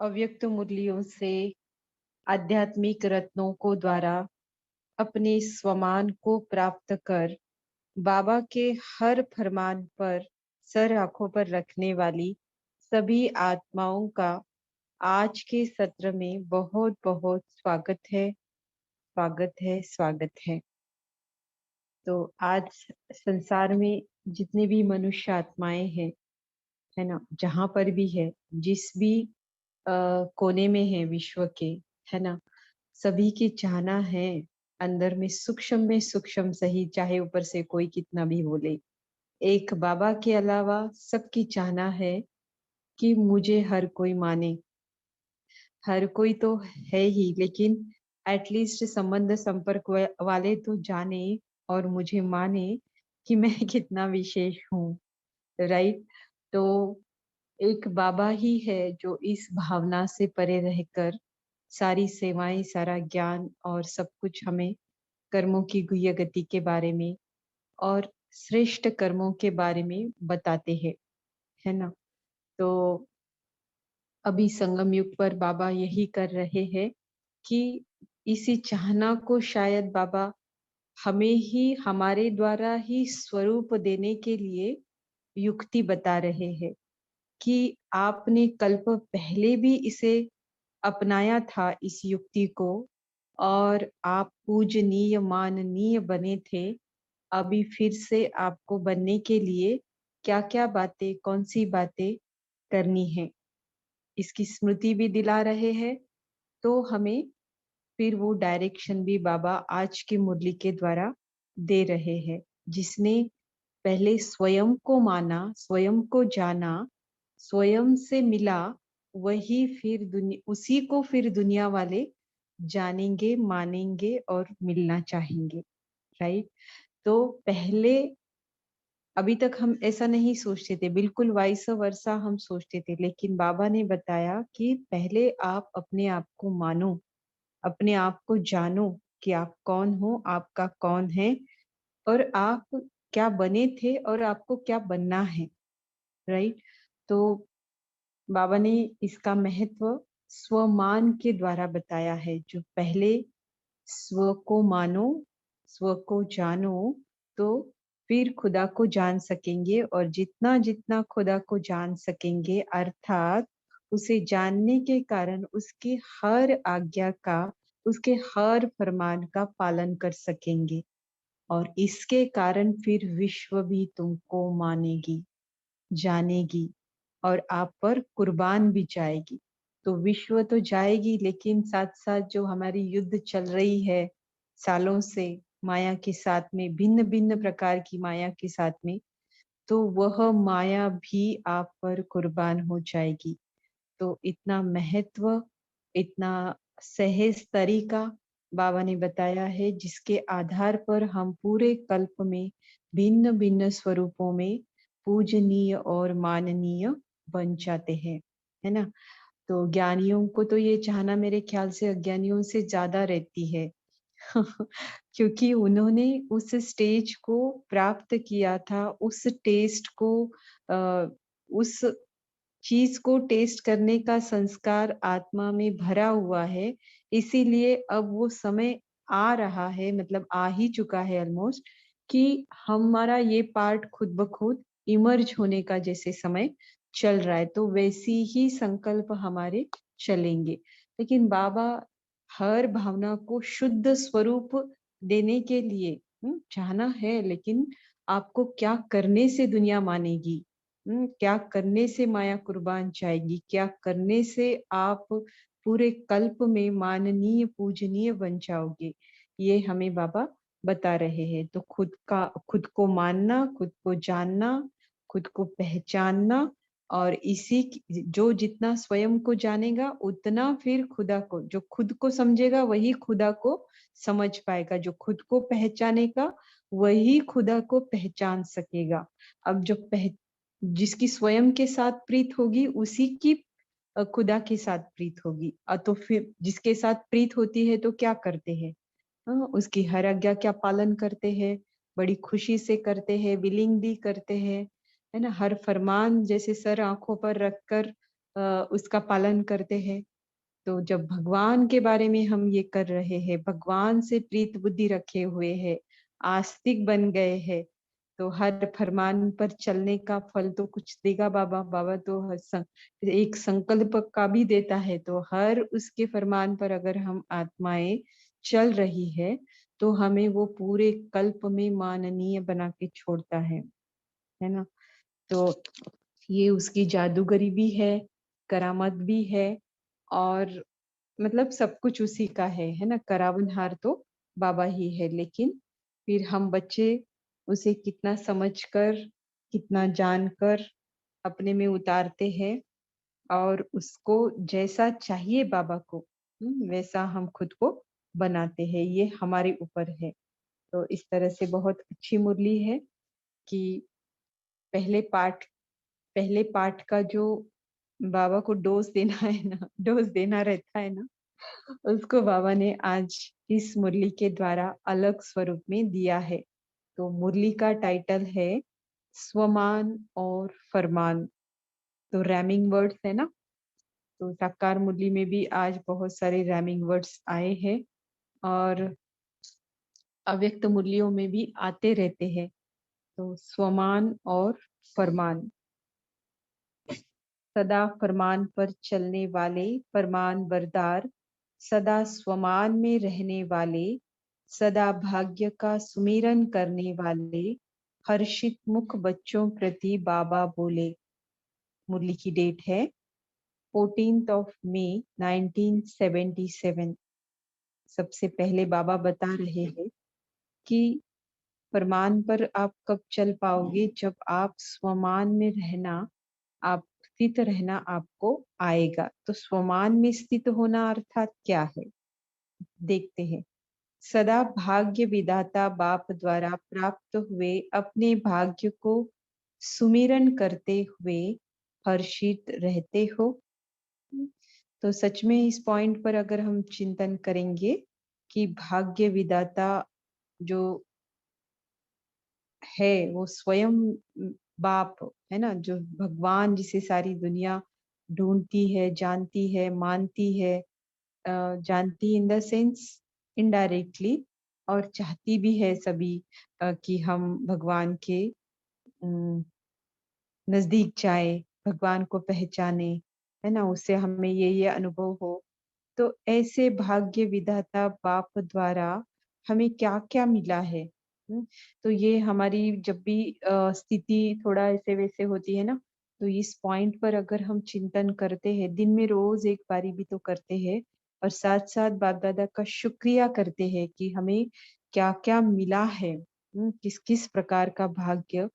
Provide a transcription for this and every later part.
अव्यक्त मुरलियों से आध्यात्मिक रत्नों को द्वारा अपने स्वमान को प्राप्त कर बाबा के हर फरमान पर सर आंखों पर रखने वाली सभी आत्माओं का आज के सत्र में बहुत बहुत स्वागत है, स्वागत है, स्वागत है। तो आज संसार में जितने भी मनुष्य आत्माएं हैं, है ना, जहां पर भी है, जिस भी कोने में विश्व के, है ना, सभी की चाहना है अंदर में सूक्ष्म सही, चाहे ऊपर से कोई कितना भी बोले, एक बाबा के अलावा सबकी चाहना है कि मुझे हर कोई माने। हर कोई तो है ही, लेकिन एटलीस्ट संबंध संपर्क वाले तो जाने और मुझे माने कि मैं कितना विशेष हूँ। राइट। तो एक बाबा ही है जो इस भावना से परे रहकर सारी सेवाएं, सारा ज्ञान और सब कुछ हमें कर्मों की गुह्य गति के बारे में और श्रेष्ठ कर्मों के बारे में बताते हैं, है ना। तो अभी संगम युग पर बाबा यही कर रहे हैं कि इसी चाहना को शायद बाबा हमें ही हमारे द्वारा ही स्वरूप देने के लिए युक्ति बता रहे हैं कि आपने कल्प पहले भी इसे अपनाया था, इस युक्ति को, और आप पूजनीय माननीय बने थे। अभी फिर से आपको बनने के लिए क्या क्या बातें, कौन सी बातें करनी है, इसकी स्मृति भी दिला रहे हैं। तो हमें फिर वो डायरेक्शन भी बाबा आज की मुरली के द्वारा दे रहे हैं। जिसने पहले स्वयं को माना, स्वयं को जाना, स्वयं से मिला, वही फिर उसी को फिर दुनिया वाले जानेंगे, मानेंगे और मिलना चाहेंगे। राइट। तो पहले, अभी तक हम ऐसा नहीं सोचते थे, बिल्कुल वाइस वर्सा हम सोचते थे, लेकिन बाबा ने बताया कि पहले आप अपने आप को मानो, अपने आप को जानो कि आप कौन हो, आपका कौन है और आप क्या बने थे और आपको क्या बनना है। राइट। तो बाबा ने इसका महत्व स्वमान के द्वारा बताया है। जो पहले स्व को मानो, स्व को जानो, तो फिर खुदा को जान सकेंगे, और जितना जितना खुदा को जान सकेंगे, अर्थात उसे जानने के कारण उसकी हर आज्ञा का, उसके हर फरमान का पालन कर सकेंगे, और इसके कारण फिर विश्व भी तुमको मानेगी, जानेगी और आप पर कुर्बान भी जाएगी। तो विश्व तो जाएगी, लेकिन साथ साथ जो हमारी युद्ध चल रही है सालों से माया के साथ में, भिन्न भिन्न प्रकार की माया के साथ में, तो वह माया भी आप पर कुर्बान हो जाएगी। तो इतना महत्व, इतना सहज तरीका बाबा ने बताया है, जिसके आधार पर हम पूरे कल्प में भिन्न भिन्न स्वरूपों में पूजनीय और माननीय बन जाते हैं, है ना। तो ज्ञानियों को तो ये चाहना मेरे ख्याल से अज्ञानियों से ज्यादा रहती है क्योंकि उन्होंने उस स्टेज को प्राप्त किया था, उस टेस्ट को, उस चीज को टेस्ट करने का संस्कार आत्मा में भरा हुआ है। इसीलिए अब वो समय आ रहा है, मतलब आ ही चुका है ऑलमोस्ट, कि हमारा ये पार्ट खुद ब खुद इमर्ज होने का जैसे समय चल रहा है, तो वैसी ही संकल्प हमारे चलेंगे। लेकिन बाबा हर भावना को शुद्ध स्वरूप देने के लिए चाहना है, लेकिन आपको क्या करने से दुनिया मानेगी, क्या करने से माया कुर्बान जाएगी, क्या करने से आप पूरे कल्प में माननीय पूजनीय बन जाओगे, ये हमें बाबा बता रहे हैं। तो खुद को मानना, खुद को जानना, खुद को पहचानना, और जो जितना स्वयं को जानेगा उतना फिर खुदा को, जो खुद को समझेगा वही खुदा को समझ पाएगा, जो खुद को पहचानेगा वही खुदा को पहचान सकेगा। अब जो जिसकी स्वयं के साथ प्रीत होगी उसी की खुदा के साथ प्रीत होगी। तो फिर जिसके साथ प्रीत होती है तो क्या करते हैं, उसकी हर आज्ञा क्या पालन करते हैं, बड़ी खुशी से करते हैं, विलिंगली करते हैं, है ना। हर फरमान जैसे सर आंखों पर रखकर उसका पालन करते हैं। तो जब भगवान के बारे में हम ये कर रहे हैं, भगवान से प्रीत बुद्धि रखे हुए हैं, आस्तिक बन गए हैं, तो हर फरमान पर चलने का फल तो कुछ देगा बाबा। बाबा तो एक संकल्प का भी देता है, तो हर उसके फरमान पर अगर हम आत्माएं चल रही है, तो हमें वो पूरे कल्प में माननीय बना के छोड़ता है ना। तो ये उसकी जादूगरी भी है, करामत भी है, और मतलब सब कुछ उसी का है ना। करावनहार तो बाबा ही है, लेकिन फिर हम बच्चे उसे कितना समझकर, कितना जानकर अपने में उतारते हैं, और उसको जैसा चाहिए बाबा को, वैसा हम खुद को बनाते हैं। ये हमारे ऊपर है। तो इस तरह से बहुत अच्छी मुरली है कि पहले पाठ पहले पाठ का जो बाबा को डोज देना है ना, डोज देना रहता है ना, उसको बाबा ने आज इस मुरली के द्वारा अलग स्वरूप में दिया है। तो मुरली का टाइटल है स्वमान और फरमान। तो रैमिंग वर्ड्स है ना, तो साकार मुरली में भी आज बहुत सारे रैमिंग वर्ड्स आए हैं, और अव्यक्त मुरलियों में भी आते रहते हैं। तो स्वमान और फरमान, सदा फरमान पर चलने वाले फरमान बरदार, सदा स्वमान में रहने वाले, सदा भाग्य का सुमिरन करने वाले, हर्षित मुख बच्चों प्रति बाबा बोले। मुरली की डेट है 14 मई 1977। सबसे पहले बाबा बता रहे हैं कि फरमान पर आप कब चल पाओगे, जब आप स्वमान में रहना, आप स्थित रहना आपको आएगा। तो स्वमान में स्थित होना अर्थात क्या है, देखते हैं। सदा भाग्य विधाता बाप द्वारा प्राप्त हुए अपने भाग्य को सुमिरन करते हुए हर्षित रहते हो। तो सच में इस पॉइंट पर अगर हम चिंतन करेंगे कि भाग्य विधाता जो है वो स्वयं बाप है ना, जो भगवान जिसे सारी दुनिया ढूंढती है, जानती है, मानती है, जानती इन द सेंस इनडायरेक्टली, और चाहती भी है सभी कि हम भगवान के नजदीक जाए, भगवान को पहचाने, है ना, उससे हमें ये अनुभव हो। तो ऐसे भाग्य विधाता बाप द्वारा हमें क्या क्या मिला है। तो ये हमारी जब भी स्थिति थोड़ा ऐसे वैसे होती है ना, तो इस पॉइंट पर अगर हम चिंतन करते हैं, दिन में रोज एक बारी भी तो करते हैं, और साथ साथ बाप दादा का शुक्रिया करते हैं कि हमें क्या क्या मिला है, किस किस प्रकार का भाग्य,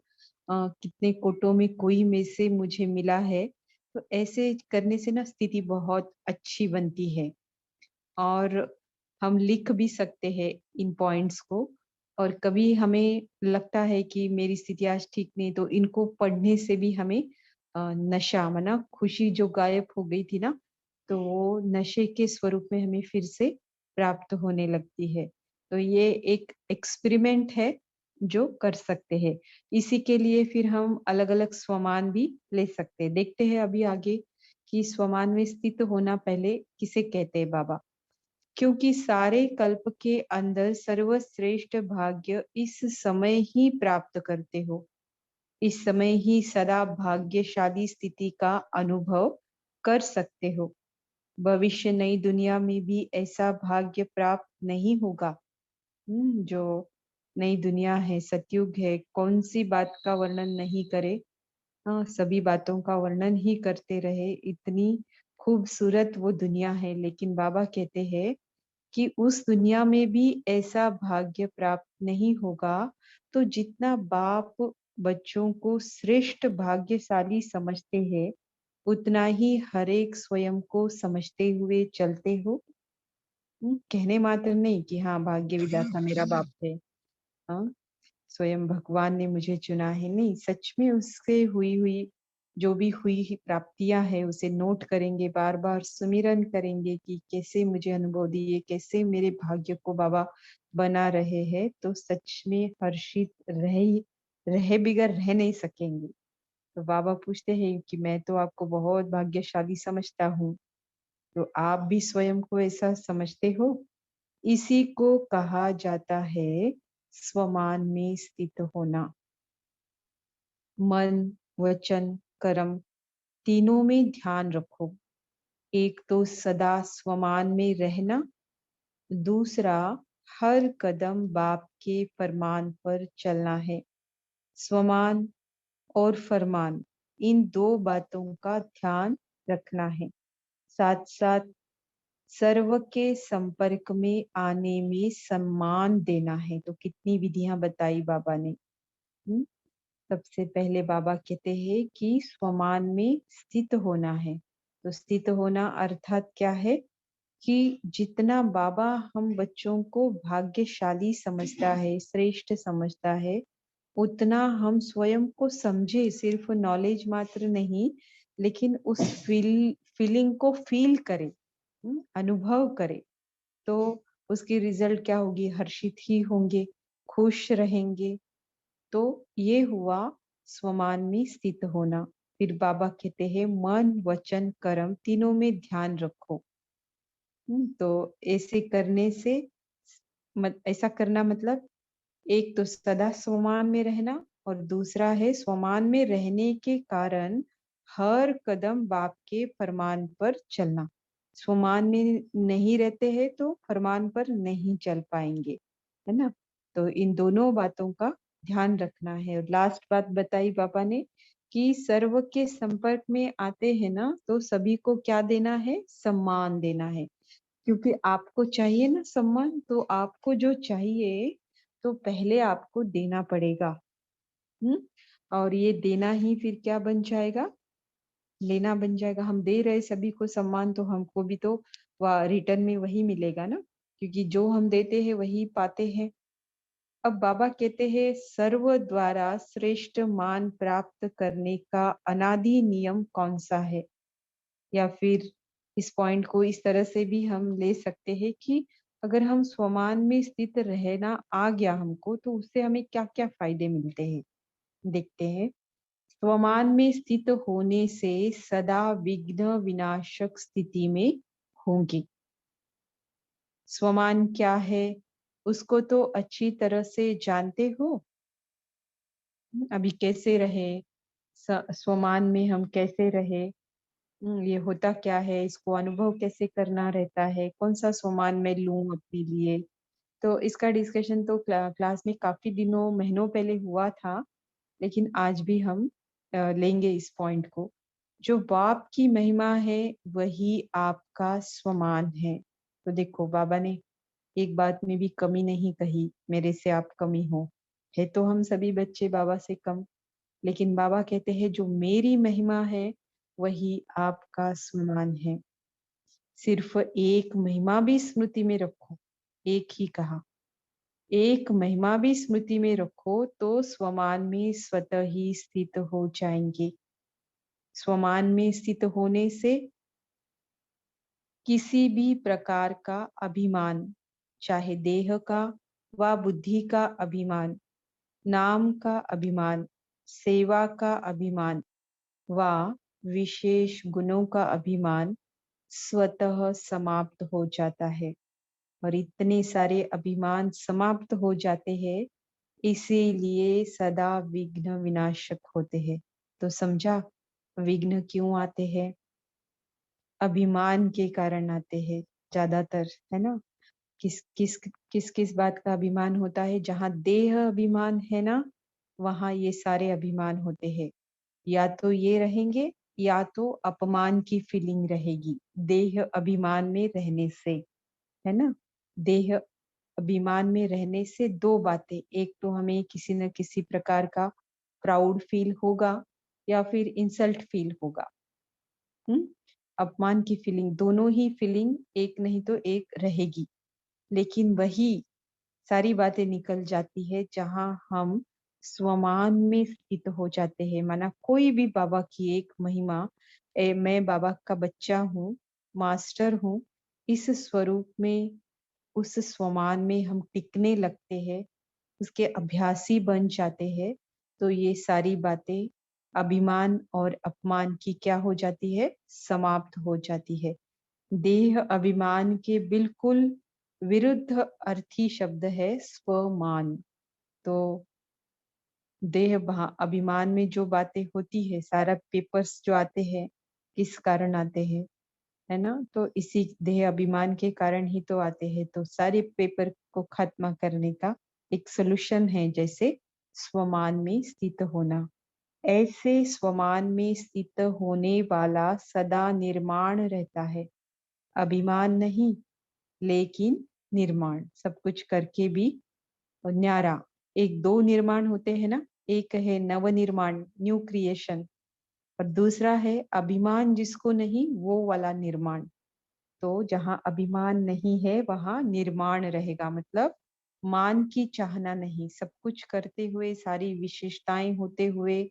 कितने कोटों में कोई में से मुझे मिला है। तो ऐसे करने से ना स्थिति बहुत अच्छी बनती है, और हम लिख भी सकते हैं इन पॉइंट्स को। और कभी हमें लगता है कि मेरी स्थिति आज ठीक नहीं, तो इनको पढ़ने से भी हमें नशा माना खुशी जो गायब हो गई थी ना, तो वो नशे के स्वरूप में हमें फिर से प्राप्त होने लगती है। तो ये एक एक्सपेरिमेंट है जो कर सकते हैं। इसी के लिए फिर हम अलग अलग स्वमान भी ले सकते हैं। देखते हैं अभी आगे कि स्वमान में स्थित होना पहले किसे कहते हैं बाबा। क्योंकि सारे कल्प के अंदर सर्वश्रेष्ठ भाग्य इस समय ही प्राप्त करते हो, इस समय ही सदा भाग्यशाली स्थिति का अनुभव कर सकते हो। भविष्य नई दुनिया में भी ऐसा भाग्य प्राप्त नहीं होगा। जो नई दुनिया है, सतयुग है, कौन सी बात का वर्णन नहीं करे। हाँ, सभी बातों का वर्णन ही करते रहे, इतनी खूबसूरत वो दुनिया है। लेकिन बाबा कहते हैं कि उस दुनिया में भी ऐसा भाग्य प्राप्त नहीं होगा। तो जितना बाप बच्चों को श्रेष्ठ भाग्यशाली समझते हैं, उतना ही हर एक स्वयं को समझते हुए चलते हो। कहने मात्र नहीं कि हाँ भाग्य विधाता मेरा बाप है, हाँ स्वयं भगवान ने मुझे चुना है, नहीं, सच में उससे हुई हुई जो भी हुई प्राप्तियां है उसे नोट करेंगे, बार बार सुमिरन करेंगे कि कैसे मुझे अनुभव दिए, कैसे मेरे भाग्य को बाबा बना रहे हैं, तो सच में हर्षित रह बिगर रह नहीं सकेंगे। तो बाबा पूछते हैं कि मैं तो आपको बहुत भाग्यशाली समझता हूँ, तो आप भी स्वयं को ऐसा समझते हो? इसी को कहा जाता है स्वमान में स्थित होना। मन, वचन, कर्म तीनों में ध्यान रखो। एक तो सदा स्वमान में रहना, दूसरा हर कदम बाप के फरमान पर चलना है। स्वमान और फरमान, इन दो बातों का ध्यान रखना है। साथ साथ सर्व के संपर्क में आने में सम्मान देना है। तो कितनी विधियां बताई बाबा ने। हम्म? सबसे पहले बाबा कहते हैं कि स्वमान में स्थित होना है। तो स्थित होना अर्थात क्या है कि जितना बाबा हम बच्चों को भाग्यशाली समझता है, श्रेष्ठ समझता है, उतना हम स्वयं को समझे, सिर्फ नॉलेज मात्र नहीं, लेकिन उस फीलिंग को फील करें, अनुभव करें। तो उसकी रिजल्ट क्या होगी? हर्षित ही होंगे, खुश रहेंगे। तो ये हुआ स्वमान में स्थित होना। फिर बाबा कहते हैं मन, वचन, कर्म तीनों में ध्यान रखो। तो ऐसे करने से ऐसा करना मतलब एक तो सदा स्वमान में रहना, और दूसरा है स्वमान में रहने के कारण हर कदम बाप के फरमान पर चलना। स्वमान में नहीं रहते हैं तो फरमान पर नहीं चल पाएंगे, है ना। तो इन दोनों बातों का ध्यान रखना है। और लास्ट बात बताई पापा ने कि सर्व के संपर्क में आते हैं ना, तो सभी को क्या देना है? सम्मान देना है। क्योंकि आपको चाहिए ना सम्मान, तो आपको जो चाहिए तो पहले आपको देना पड़ेगा। हम्म। और ये देना ही फिर क्या बन जाएगा? लेना बन जाएगा। हम दे रहे सभी को सम्मान, तो हमको भी तो रिटर्न में वही मिलेगा ना, क्योंकि जो हम देते हैं वही पाते हैं। अब बाबा कहते हैं सर्व द्वारा श्रेष्ठ मान प्राप्त करने का अनादि नियम कौन सा है? या फिर इस पॉइंट को इस तरह से भी हम ले सकते हैं कि अगर हम स्वमान में स्थित रहना आ गया हमको, तो उससे हमें क्या क्या फायदे मिलते हैं, देखते हैं। स्वमान में स्थित होने से सदा विघ्न विनाशक स्थिति में होंगे। स्वमान क्या है उसको तो अच्छी तरह से जानते हो। अभी कैसे रहे, स्वमान में हम कैसे रहे, ये होता क्या है, इसको अनुभव कैसे करना रहता है, कौन सा स्वमान मैं लूं अपने लिए। तो इसका डिस्कशन तो क्लास में काफी दिनों महीनों पहले हुआ था, लेकिन आज भी हम लेंगे इस पॉइंट को। जो बाप की महिमा है वही आपका स्वमान है। तो देखो बाबा ने एक बात में भी कमी नहीं कही, मेरे से आप कमी हो। है तो हम सभी बच्चे बाबा से कम, लेकिन बाबा कहते हैं जो मेरी महिमा है वही आपका सम्मान है। सिर्फ एक महिमा भी स्मृति में रखो, एक ही कहा, एक महिमा भी स्मृति में रखो तो स्वमान में स्वतः ही स्थित हो जाएंगे। स्वमान में स्थित होने से किसी भी प्रकार का अभिमान, चाहे देह का व बुद्धि का अभिमान, नाम का अभिमान, सेवा का अभिमान व विशेष गुणों का अभिमान स्वतः समाप्त हो जाता है। और इतने सारे अभिमान समाप्त हो जाते हैं, इसीलिए सदा विघ्न विनाशक होते हैं। तो समझा विघ्न क्यों आते हैं? अभिमान के कारण आते हैं ज्यादातर, है ना। किस किस किस किस बात का अभिमान होता है? जहाँ देह अभिमान है ना, वहां ये सारे अभिमान होते हैं। या तो ये रहेंगे या तो अपमान की फीलिंग रहेगी देह अभिमान में रहने से, है ना। देह अभिमान में रहने से दो बातें, एक तो हमें किसी न किसी प्रकार का प्राउड फील होगा या फिर इंसल्ट फील होगा। अपमान की फीलिंग, दोनों ही फीलिंग एक नहीं तो एक रहेगी। लेकिन वही सारी बातें निकल जाती है जहां हम स्वमान में स्थित हो जाते हैं। माना कोई भी बाबा की एक महिमा, मैं बाबा का बच्चा हूँ, मास्टर हूँ, इस स्वरूप में, उस स्वमान में हम टिकने लगते हैं, उसके अभ्यासी बन जाते हैं। तो ये सारी बातें अभिमान और अपमान की क्या हो जाती है, समाप्त हो जाती है। देह अभिमान के बिल्कुल विरुद्ध अर्थी शब्द है स्वमान। तो अभिमान में जो बातें होती है, सारा पेपर्स जो आते हैं, किस कारण आते हैं, है ना? तो इसी देह अभिमान के कारण ही तो आते हैं। तो सारे पेपर को खत्म करने का एक सॉल्यूशन है, जैसे स्वमान में स्थित होना। ऐसे स्वमान में स्थित होने वाला सदा निर्माण रहता है। अभिमान नहीं, लेकिन निर्माण। सब कुछ करके भी न्यारा। एक दो निर्माण होते हैं ना, एक है नवनिर्माण, न्यू क्रिएशन, और दूसरा है अभिमान जिसको नहीं, वो वाला निर्माण। तो जहाँ अभिमान नहीं है वहां निर्माण रहेगा, मतलब मान की चाहना नहीं। सब कुछ करते हुए, सारी विशेषताएं होते हुए,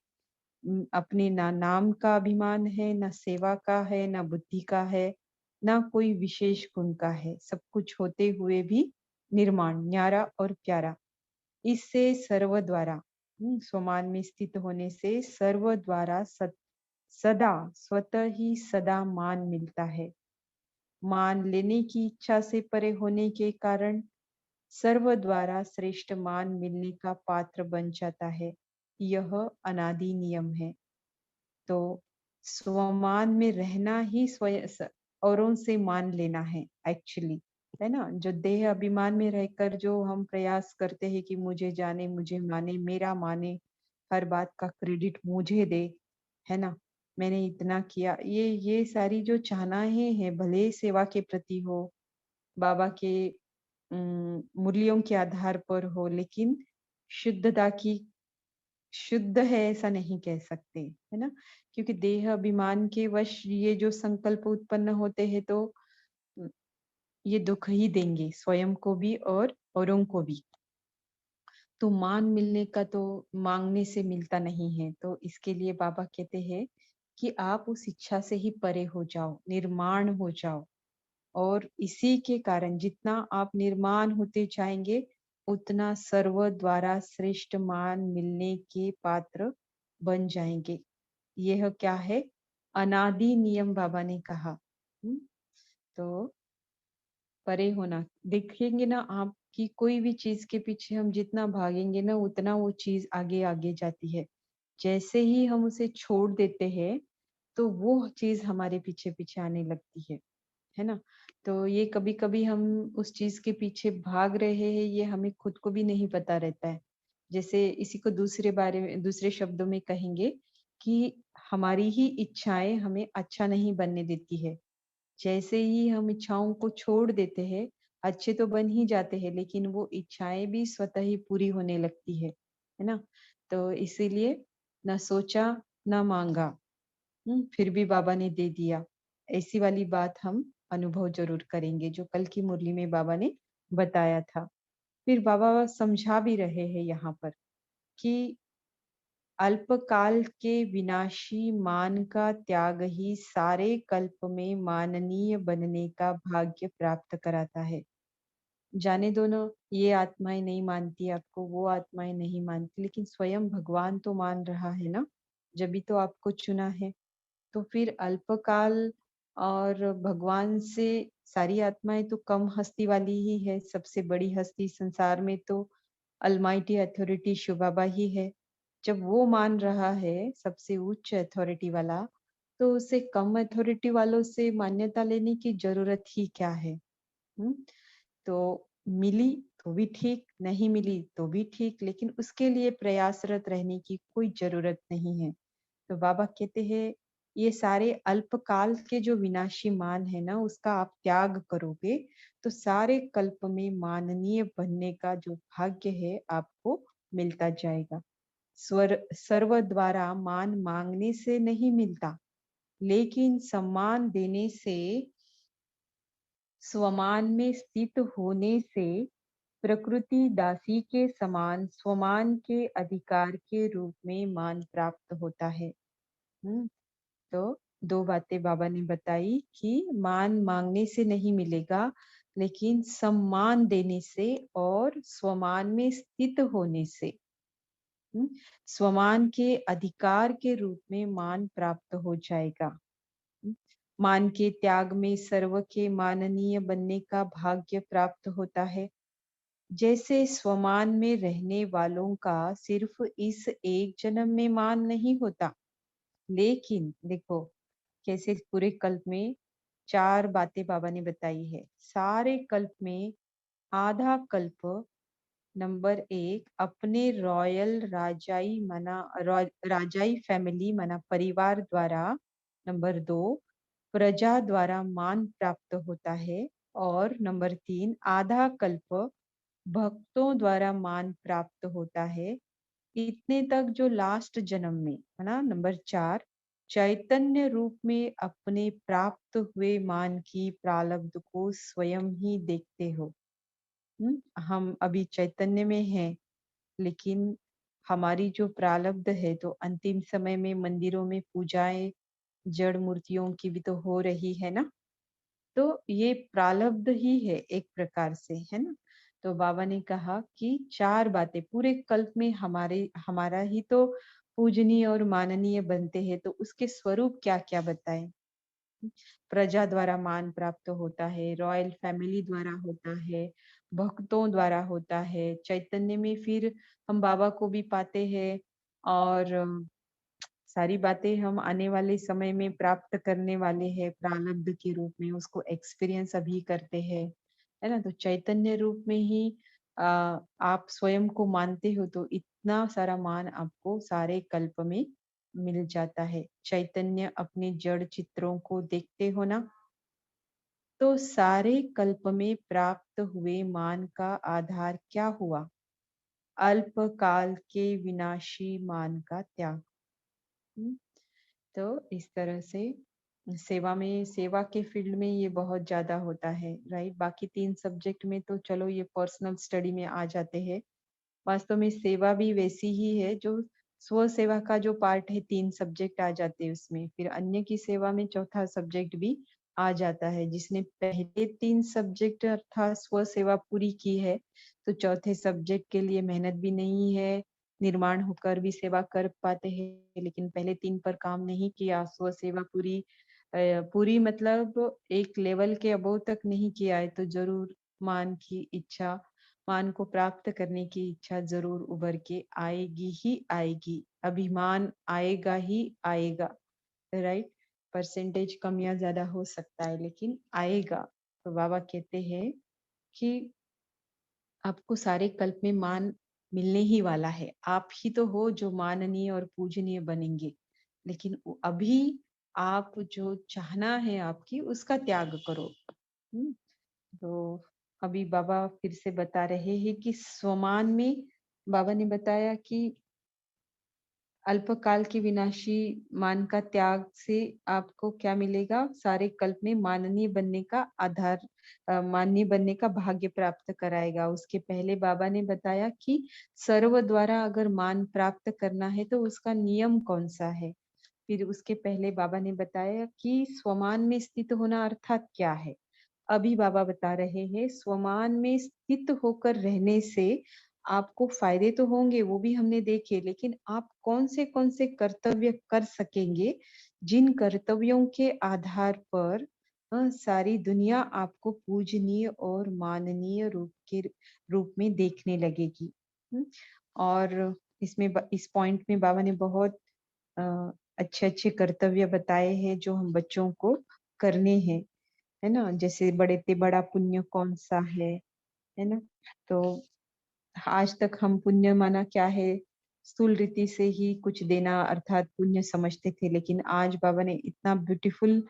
अपने ना नाम का अभिमान है, ना सेवा का है, ना बुद्धि का है, ना कोई विशेष गुण का है। सब कुछ होते हुए भी निर्माण, न्यारा और प्यारा। इससे सर्व द्वारा, स्वमान में स्थित होने से सर्व द्वारा सदा, स्वतः ही सदा मान मिलता है। मान लेने की इच्छा से परे होने के कारण सर्व द्वारा श्रेष्ठ मान मिलने का पात्र बन जाता है। यह अनादि नियम है। तो स्वमान में रहना ही औरों से मान लेना है एक्चुअली, है ना? जो देह अभिमान में रहकर जो हम प्रयास करते हैं कि मुझे जाने, मुझे माने, मेरा माने, हर बात का क्रेडिट मुझे दे, है ना? मैंने इतना किया, ये सारी जो चाहनाएं हैं, भले सेवा के प्रति हो, बाबा के मूल्यों के आधार पर हो, लेकिन शुद्धता की शुद्ध है ऐसा नहीं कह सकते, है ना? क्योंकि देह अभिमान के वश ये जो संकल्प उत्पन्न होते हैं, तो अ, ये दुख ही देंगे, स्वयं को भी और औरों को भी। तो मान मिलने का तो मांगने से मिलता नहीं है। तो इसके लिए बाबा कहते हैं कि आप उस इच्छा से ही परे हो जाओ, निर्माण हो जाओ। और इसी के कारण जितना आप निर्माण होते जाएंगे, उतना सर्व द्वारा श्रेष्ठ मान मिलने के पात्र बन जाएंगे। यह क्या है? अनादि नियम बाबा ने कहा। तो परे होना, देखेंगे ना आप कि कोई भी चीज के पीछे हम जितना भागेंगे ना, उतना वो चीज आगे आगे जाती है। जैसे ही हम उसे छोड़ देते हैं, तो वो चीज हमारे पीछे पीछे आने लगती है ना? तो ये कभी कभी हम उस चीज के पीछे भाग रहे हैं, ये हमें खुद को भी नहीं पता रहता है। जैसे इसी को दूसरे शब्दों में कहेंगे कि हमारी ही इच्छाएं हमें अच्छा नहीं बनने देती है। जैसे ही हम इच्छाओं को छोड़ देते हैं, अच्छे तो बन ही जाते हैं, लेकिन वो इच्छाएं भी स्वतः ही पूरी होने लगती है ना? तो इसीलिए न सोचा, न मांगा, फिर भी बाबा ने दे दिया। ऐसी वाली बात हम अनुभव जरूर करेंगे, जो कल की मुरली में बाबा ने बताया था। फिर बाबा समझा भी रहे हैं यहाँ पर कि अल्पकाल के विनाशी मान का त्याग ही सारे कल्प में माननीय बनने का भाग्य प्राप्त कराता है। जाने दो ना, ये आत्माएं नहीं मानती आपको, वो आत्माएं नहीं मानती, लेकिन स्वयं भगवान तो मान रहा है ना, जब भी तो आपको चुना है। तो फिर अल्पकाल और भगवान से सारी आत्माएं तो कम हस्ती वाली ही है। सबसे बड़ी हस्ती संसार में तो अलमाइटी अथॉरिटी शिव बाबा ही है। जब वो मान रहा है, सबसे उच्च अथॉरिटी वाला, तो उसे कम अथॉरिटी वालों से मान्यता लेने की जरूरत ही क्या है? हम्म तो मिली तो भी ठीक, नहीं मिली तो भी ठीक, लेकिन उसके लिए प्रयासरत रहने की कोई जरूरत नहीं है। तो बाबा कहते हैं, ये सारे अल्पकाल के जो विनाशी मान है ना, उसका आप त्याग करोगे, तो सारे कल्प में माननीय बनने का जो भाग्य है आपको मिलता जाएगा। सर्व द्वारा मान मांगने से नहीं मिलता, लेकिन सम्मान देने से, स्वमान में स्थित होने से, प्रकृति दासी के समान स्वमान के अधिकार के रूप में मान प्राप्त होता है। हम्म तो दो बातें बाबा ने बताई कि मान मांगने से नहीं मिलेगा, लेकिन सम्मान देने से और स्वमान में स्थित होने से। हम्म, स्वमान के अधिकार के रूप में मान प्राप्त हो जाएगा। हम्म, मान के त्याग में सर्व के माननीय बनने का भाग्य प्राप्त होता है। जैसे स्वमान में रहने वालों का सिर्फ इस एक जन्म में मान नहीं होता, लेकिन देखो कैसे पूरे कल्प में चार बातें बाबा ने बताई है। सारे कल्प में आधा कल्प, नंबर एक अपने रॉयल राजाई मना राजाई फैमिली मना परिवार द्वारा, नंबर दो प्रजा द्वारा मान प्राप्त होता है, और नंबर तीन आधा कल्प भक्तों द्वारा मान प्राप्त होता है। इतने तक जो लास्ट जन्म में है ना, नंबर चार चैतन्य रूप में अपने प्राप्त हुए मान की प्रालब्ध को स्वयं ही देखते हो। हम अभी चैतन्य में हैं, लेकिन हमारी जो प्रालब्ध है तो अंतिम समय में मंदिरों में पूजाएं जड़ मूर्तियों की भी तो हो रही है ना। तो ये प्रालब्ध ही है एक प्रकार से, है ना। तो बाबा ने कहा कि चार बातें पूरे कल्प में हमारे हमारा ही तो पूजनीय और माननीय बनते हैं, तो उसके स्वरूप क्या क्या बताएं। प्रजा द्वारा मान प्राप्त होता है, रॉयल फैमिली द्वारा होता है, भक्तों द्वारा होता है, चैतन्य में फिर हम बाबा को भी पाते हैं, और सारी बातें हम आने वाले समय में प्राप्त करने वाले हैं प्रारब्ध के रूप में, उसको एक्सपीरियंस अभी करते हैं, है ना। तो चैतन्य रूप में ही आप स्वयं को मानते हो, तो इतना सारा मान आपको सारे कल्प में मिल जाता है। चैतन्य अपने जड़ चित्रों को देखते हो ना, तो सारे कल्प में प्राप्त हुए मान का आधार क्या हुआ? अल्प काल के विनाशी मान का त्याग। हम्म, तो इस तरह से सेवा में, सेवा के फील्ड में ये बहुत ज्यादा होता है, राइट। बाकी तीन सब्जेक्ट में तो चलो ये पर्सनल स्टडी में आ जाते हैं। वास्तव में सेवा भी वैसी ही है, जो स्व सेवा का जो पार्ट है तीन सब्जेक्ट आ जाते हैं उसमें, फिर अन्य की सेवा में चौथा सब्जेक्ट भी आ जाता है। जिसने पहले तीन सब्जेक्ट अर्थात स्व सेवा पूरी की है, तो चौथे सब्जेक्ट के लिए मेहनत भी नहीं है, निर्माण होकर भी सेवा कर पाते हैं। लेकिन पहले तीन पर काम नहीं किया, स्व सेवा पूरी पूरी मतलब एक लेवल के अबोव तक नहीं किया है, तो जरूर मान की इच्छा, मान को प्राप्त करने की इच्छा जरूर उभर के आएगी ही आएगी। अभिमान आएगा ही आएगा, राइट। परसेंटेज कम या ज्यादा हो सकता है, लेकिन आएगा। तो बाबा कहते हैं कि आपको सारे कल्प में मान मिलने ही वाला है। आप ही तो हो जो माननीय और पूजनीय बनेंगे, लेकिन अभी आप जो चाहना है आपकी, उसका त्याग करो। हम्म, तो अभी बाबा फिर से बता रहे हैं कि स्वमान में बाबा ने बताया कि अल्पकाल की विनाशी मान का त्याग से आपको क्या मिलेगा? सारे कल्प में माननीय बनने का आधार, माननीय बनने का भाग्य प्राप्त कराएगा। उसके पहले बाबा ने बताया कि सर्व द्वारा अगर मान प्राप्त करना है तो उसका नियम कौन सा है। फिर उसके पहले बाबा ने बताया कि स्वमान में स्थित होना अर्थात क्या है। अभी बाबा बता रहे हैं स्वमान में स्थित होकर रहने से आपको फायदे तो होंगे, वो भी हमने देखे, लेकिन आप कौन से कर्तव्य कर सकेंगे जिन कर्तव्यों के आधार पर सारी दुनिया आपको पूजनीय और माननीय रूप में देखने लगेगी। और इसमें इस पॉइंट में बाबा ने बहुत अच्छे अच्छे कर्तव्य बताए हैं जो हम बच्चों को करने हैं, है ना। जैसे बड़े से बड़ा पुण्य कौन सा है ना। तो आज तक हम पुण्य माना क्या है, स्थूल रीति से ही कुछ देना अर्थात पुण्य समझते थे, लेकिन आज बाबा ने इतना ब्यूटीफुल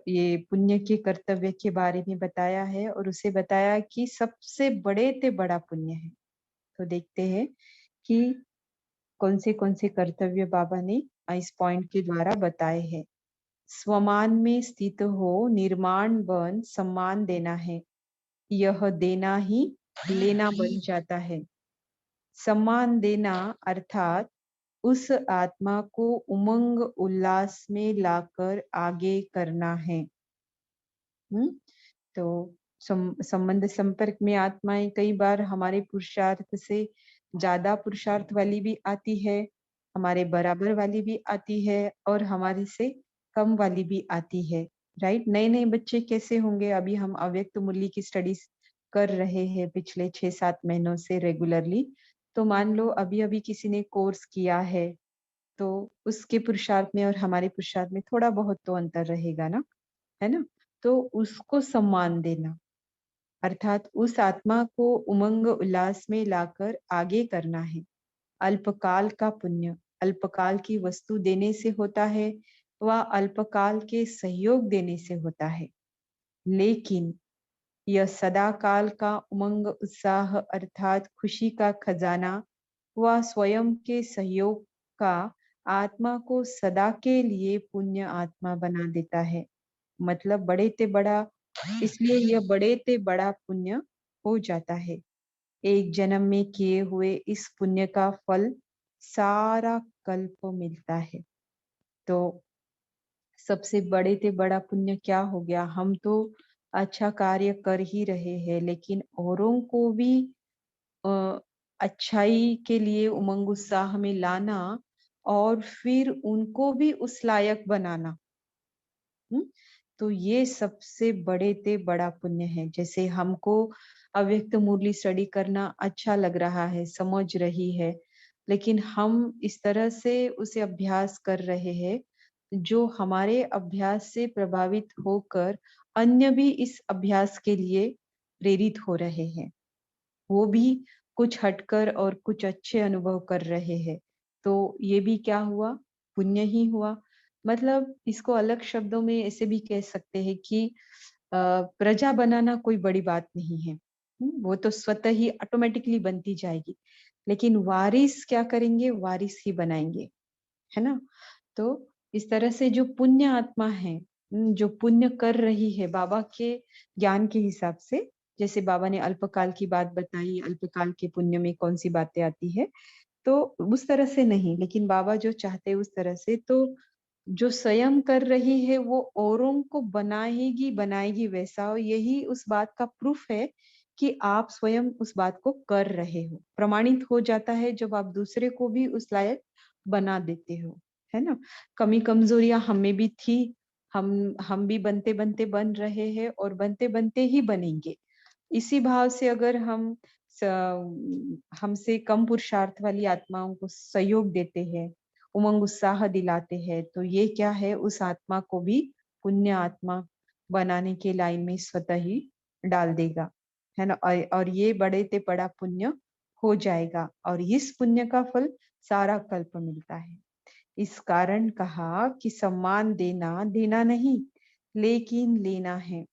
ये पुण्य के कर्तव्य के बारे में बताया है, और उसे बताया कि सबसे बड़े से बड़ा पुण्य है। तो देखते हैं कि कौन से कर्तव्य बाबा ने इस पॉइंट के द्वारा बताए हैं। स्वमान में स्थित हो निर्माण बन सम्मान देना है, यह देना ही लेना बन जाता है। सम्मान देना अर्थात उस आत्मा को उमंग उल्लास में लाकर आगे करना है। तो संबंध संपर्क में आत्माएं कई बार हमारे पुरुषार्थ से ज्यादा पुरुषार्थ वाली भी आती है, हमारे बराबर वाली भी आती है और हमारे से कम वाली भी आती है। राइट, नए नए बच्चे कैसे होंगे? अभी हम अव्यक्त मूल्य की स्टडीज कर रहे हैं पिछले 6-7 महीनों से रेगुलरली। तो मान लो अभी अभी किसी ने कोर्स किया है, तो उसके पुरुषार्थ में और हमारे पुरुषार्थ में थोड़ा बहुत तो अंतर रहेगा ना, है ना? तो उसको सम्मान देना, अर्थात उस आत्मा को उमंग उल्लास में लाकर आगे करना है। अल्पकाल का पुण्य अल्पकाल की वस्तु देने से होता है, वह अल्पकाल के सहयोग देने से होता है। लेकिन यह सदा काल का उमंग उत्साह अर्थात खुशी का खजाना व स्वयं के सहयोग का आत्मा को सदा के लिए पुण्य आत्मा बना देता है। मतलब बड़े ते बड़ा, इसलिए यह बड़े ते बड़ा पुण्य हो जाता है। एक जन्म में किए हुए इस पुण्य का फल सारा कल्प मिलता है। तो सबसे बड़े ते बड़ा पुण्य क्या हो गया? हम तो अच्छा कार्य कर ही रहे हैं, लेकिन औरों को भी अ, अच्छाई के लिए उमंग उत्साह में लाना और फिर उनको भी उस लायक बनाना। हुँ? तो ये सबसे बड़े ते बड़ा पुण्य है। जैसे हमको अव्यक्त मुरली स्टडी करना अच्छा लग रहा है, समझ रही है, लेकिन हम इस तरह से उसे अभ्यास कर रहे हैं, जो हमारे अभ्यास से प्रभावित होकर अन्य भी इस अभ्यास के लिए प्रेरित हो रहे हैं। वो भी कुछ हटकर और कुछ अच्छे अनुभव कर रहे हैं। तो ये भी क्या हुआ? पुण्य ही हुआ। मतलब इसको अलग शब्दों में ऐसे भी कह सकते हैं कि प्रजा बनाना कोई बड़ी बात नहीं है। वो तो स्वतः ही ऑटोमेटिकली बनती जाएगी। लेकिन वारिस क्या करेंगे? वारिस ही बनाएंगे, है ना? तो इस तरह से जो पुण्य आत्मा है, जो पुण्य कर रही है बाबा के ज्ञान के हिसाब से, जैसे बाबा ने अल्पकाल की बात बताई, अल्पकाल के पुण्य में कौन सी बातें आती है, तो उस तरह से नहीं, लेकिन बाबा जो चाहते हैं उस तरह से, तो जो स्वयं कर रही है वो औरों को बनाएगी बनाएगी वैसा, और यही उस बात का प्रूफ है कि आप स्वयं उस बात को कर रहे हो। प्रमाणित हो जाता है जब आप दूसरे को भी उस लायक बना देते हो, है ना? कमी कमजोरियां हमें भी थी, हम भी बनते बनते बन रहे हैं और बनते बनते ही बनेंगे। इसी भाव से अगर हम हमसे कम पुरुषार्थ वाली आत्माओं को सहयोग देते हैं, उमंग उत्साह दिलाते हैं, तो ये क्या है? उस आत्मा को भी पुण्य आत्मा बनाने के लाइन में स्वतः ही डाल देगा, है ना? और ये बड़े ते बड़ा पुण्य हो जाएगा और इस पुण्य का फल सारा कल्प मिलता है। इस कारण कहा कि सम्मान देना देना नहीं, लेकिन लेना है।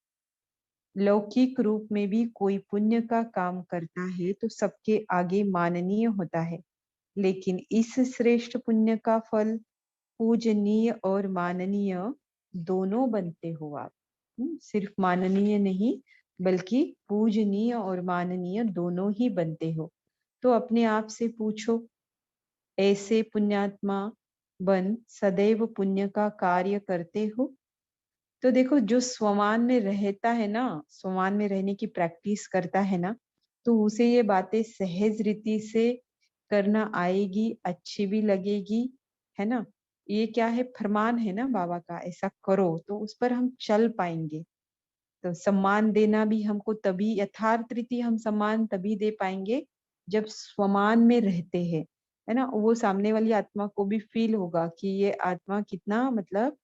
लौकिक रूप में भी कोई पुण्य का काम करता है तो सबके आगे माननीय होता है, लेकिन इस श्रेष्ठ पुण्य का फल पूजनीय और माननीय दोनों बनते हो आप। सिर्फ माननीय नहीं, बल्कि पूजनीय और माननीय दोनों ही बनते हो। तो अपने आप से पूछो, ऐसे पुण्यात्मा बन सदैव पुण्य का कार्य करते हो? तो देखो, जो स्वमान में रहता है ना, स्वमान में रहने की प्रैक्टिस करता है ना, तो उसे ये बातें सहज रीति से करना आएगी, अच्छी भी लगेगी, है ना? ये क्या है? फरमान है ना बाबा का, ऐसा करो, तो उस पर हम चल पाएंगे। तो सम्मान देना भी हमको तभी यथार्थ रीति हम सम्मान तभी दे पाएंगे जब स्वमान में रहते हैं, है ना? वो सामने वाली आत्मा को भी फील होगा कि ये आत्मा कितना मतलब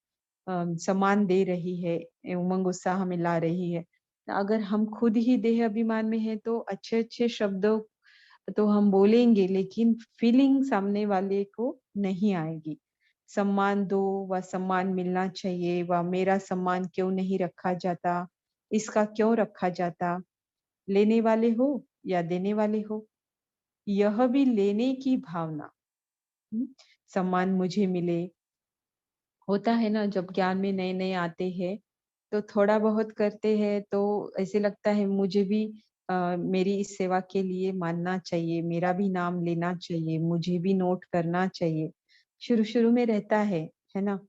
सम्मान दे रही है, उमंग उत्साह में ला रही है। अगर हम खुद ही देह अभिमान में है तो अच्छे अच्छे शब्दों तो हम बोलेंगे, लेकिन फीलिंग सामने वाले को नहीं आएगी। सम्मान दो, व सम्मान मिलना चाहिए, व मेरा सम्मान क्यों नहीं रखा जाता, इसका क्यों रखा जाता? लेने वाले हो या देने वाले हो, यह भी लेने की भावना। हम्म, सम्मान मुझे मिले, होता है ना जब ज्ञान में नए नए आते हैं, तो थोड़ा बहुत करते हैं तो ऐसे लगता है मुझे भी मेरी इस सेवा के लिए मानना चाहिए, मेरा भी नाम लेना चाहिए, मुझे भी नोट करना चाहिए। शुरू शुरू में रहता है ना?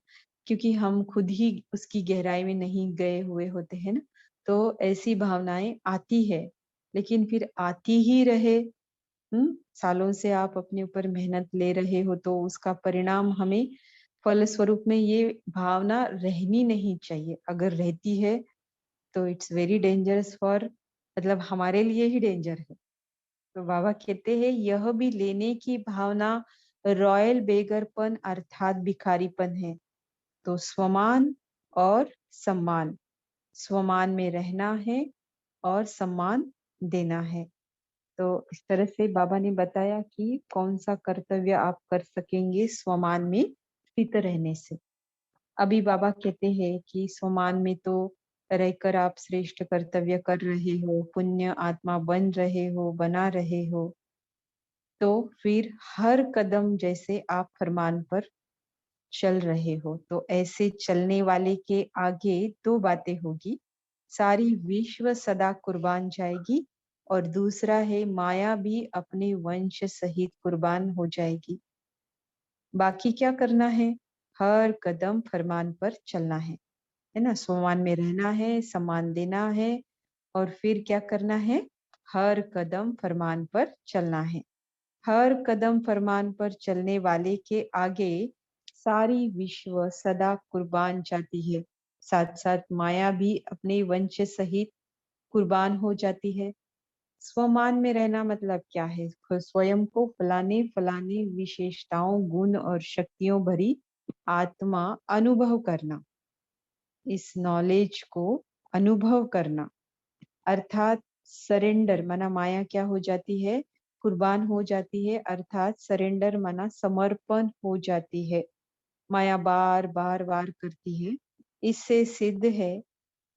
क्योंकि हम खुद ही उसकी गहराई में नहीं गए हुए होते हैं ना, तो ऐसी भावनाएं आती है। लेकिन फिर आती ही रहे, सालों से आप अपने ऊपर मेहनत ले रहे हो तो उसका परिणाम हमें फल स्वरूप में ये भावना रहनी नहीं चाहिए। अगर रहती है तो इट्स वेरी डेंजरस फॉर, मतलब हमारे लिए ही डेंजर है। तो बाबा कहते हैं यह भी लेने की भावना रॉयल बेगरपन अर्थात भिखारीपन है। तो स्वमान और सम्मान, स्वमान में रहना है और सम्मान देना है। तो इस तरह से बाबा ने बताया कि कौन सा कर्तव्य आप कर सकेंगे स्वमान में स्थित रहने से। अभी बाबा कहते हैं कि स्वमान में तो रहकर आप श्रेष्ठ कर्तव्य कर रहे हो, पुण्य आत्मा बन रहे हो, बना रहे हो, तो फिर हर कदम जैसे आप फरमान पर चल रहे हो। तो ऐसे चलने वाले के आगे दो बातें होगी, सारी विश्व सदा कुर्बान जाएगी, और दूसरा है माया भी अपने वंश सहित कुर्बान हो जाएगी। बाकी क्या करना है? हर कदम फरमान पर चलना है ना? सम्मान में रहना है, सम्मान देना है, और फिर क्या करना है? हर कदम फरमान पर चलना है। हर कदम फरमान पर चलने वाले के आगे सारी विश्व सदा कुर्बान जाती है, साथ साथ माया भी अपने वंश सहित कुर्बान हो जाती है। स्वमान में रहना मतलब क्या है? स्वयं को फलाने फलाने विशेषताओं, गुण और शक्तियों भरी आत्मा अनुभव करना, इस नॉलेज को अनुभव करना, अर्थात सरेंडर माना माया क्या हो जाती है? कुर्बान हो जाती है, अर्थात सरेंडर माना समर्पण हो जाती है। माया बार बार वार करती है। इससे सिद्ध है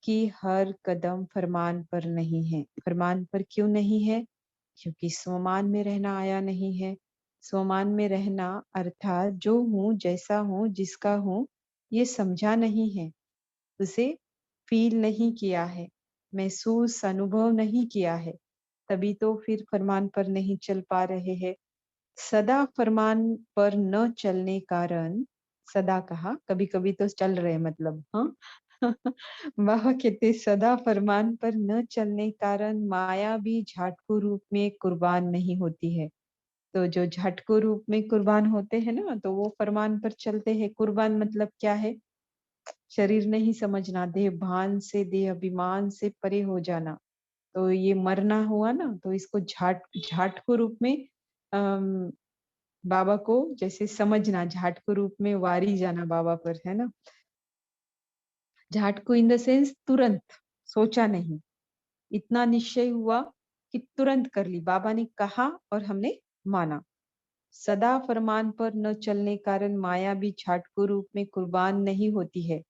कि हर कदम फरमान पर नहीं है। फरमान पर क्यों नहीं है? क्योंकि स्वमान में रहना आया नहीं है। स्वमान में रहना अर्थात जो हूँ, जैसा हूँ, जिसका हूँ, ये समझा नहीं है, उसे फील नहीं किया है, महसूस अनुभव नहीं किया है, तभी तो फिर फरमान पर नहीं चल पा रहे हैं। सदा फरमान पर न चलने कारण, सदा कहा, कभी कभी तो चल रहे मतलब, हाँ। वह कहते सदा फरमान पर न चलने कारण माया भी झाटकू रूप में कुर्बान नहीं होती है। तो जो झाटकू रूप में कुर्बान होते हैं ना, तो वो फरमान पर चलते हैं। कुर्बान मतलब क्या है? शरीर नहीं समझना, देह भान से, देह अभिमान से परे हो जाना। तो ये मरना हुआ ना, तो इसको झाटकू रूप में अम, बाबा को जैसे समझना, झाटकू रूप में वारी जाना बाबा पर, है ना? झाटकू इन द सेंस तुरंत, सोचा नहीं, इतना निश्चय हुआ कि तुरंत कर ली, बाबा ने कहा और हमने माना। सदा फरमान पर न चलने कारण माया भी झाटकू रूप में कुर्बान नहीं होती है,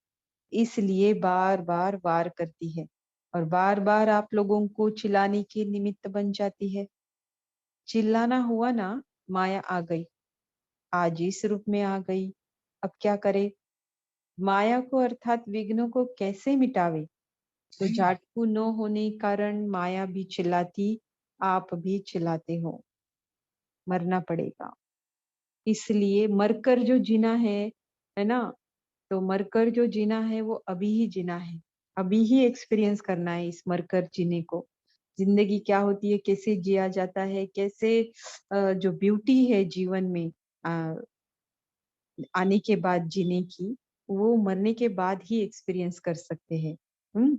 इसलिए बार बार वार करती है, और बार बार आप लोगों को चिल्लाने के निमित्त बन जाती है। चिल्लाना हुआ ना, माया आ गई, आज इस रूप में आ गई। अब क्या करे? माया को अर्थात विघ्नों को कैसे मिटावे? तो जाटकू न होने कारण माया भी चिल्लाती, आप भी चिल्लाते हो, मरना पड़ेगा। इसलिए मरकर जो जीना है ना? तो मरकर जो जीना है वो अभी ही जीना है, अभी ही एक्सपीरियंस करना है इस मरकर जीने को। जिंदगी क्या होती है, कैसे जिया जाता है, कैसे जो ब्यूटी है जीवन में अ, आने के बाद जीने की, वो मरने के बाद ही एक्सपीरियंस कर सकते हैं। हम्म।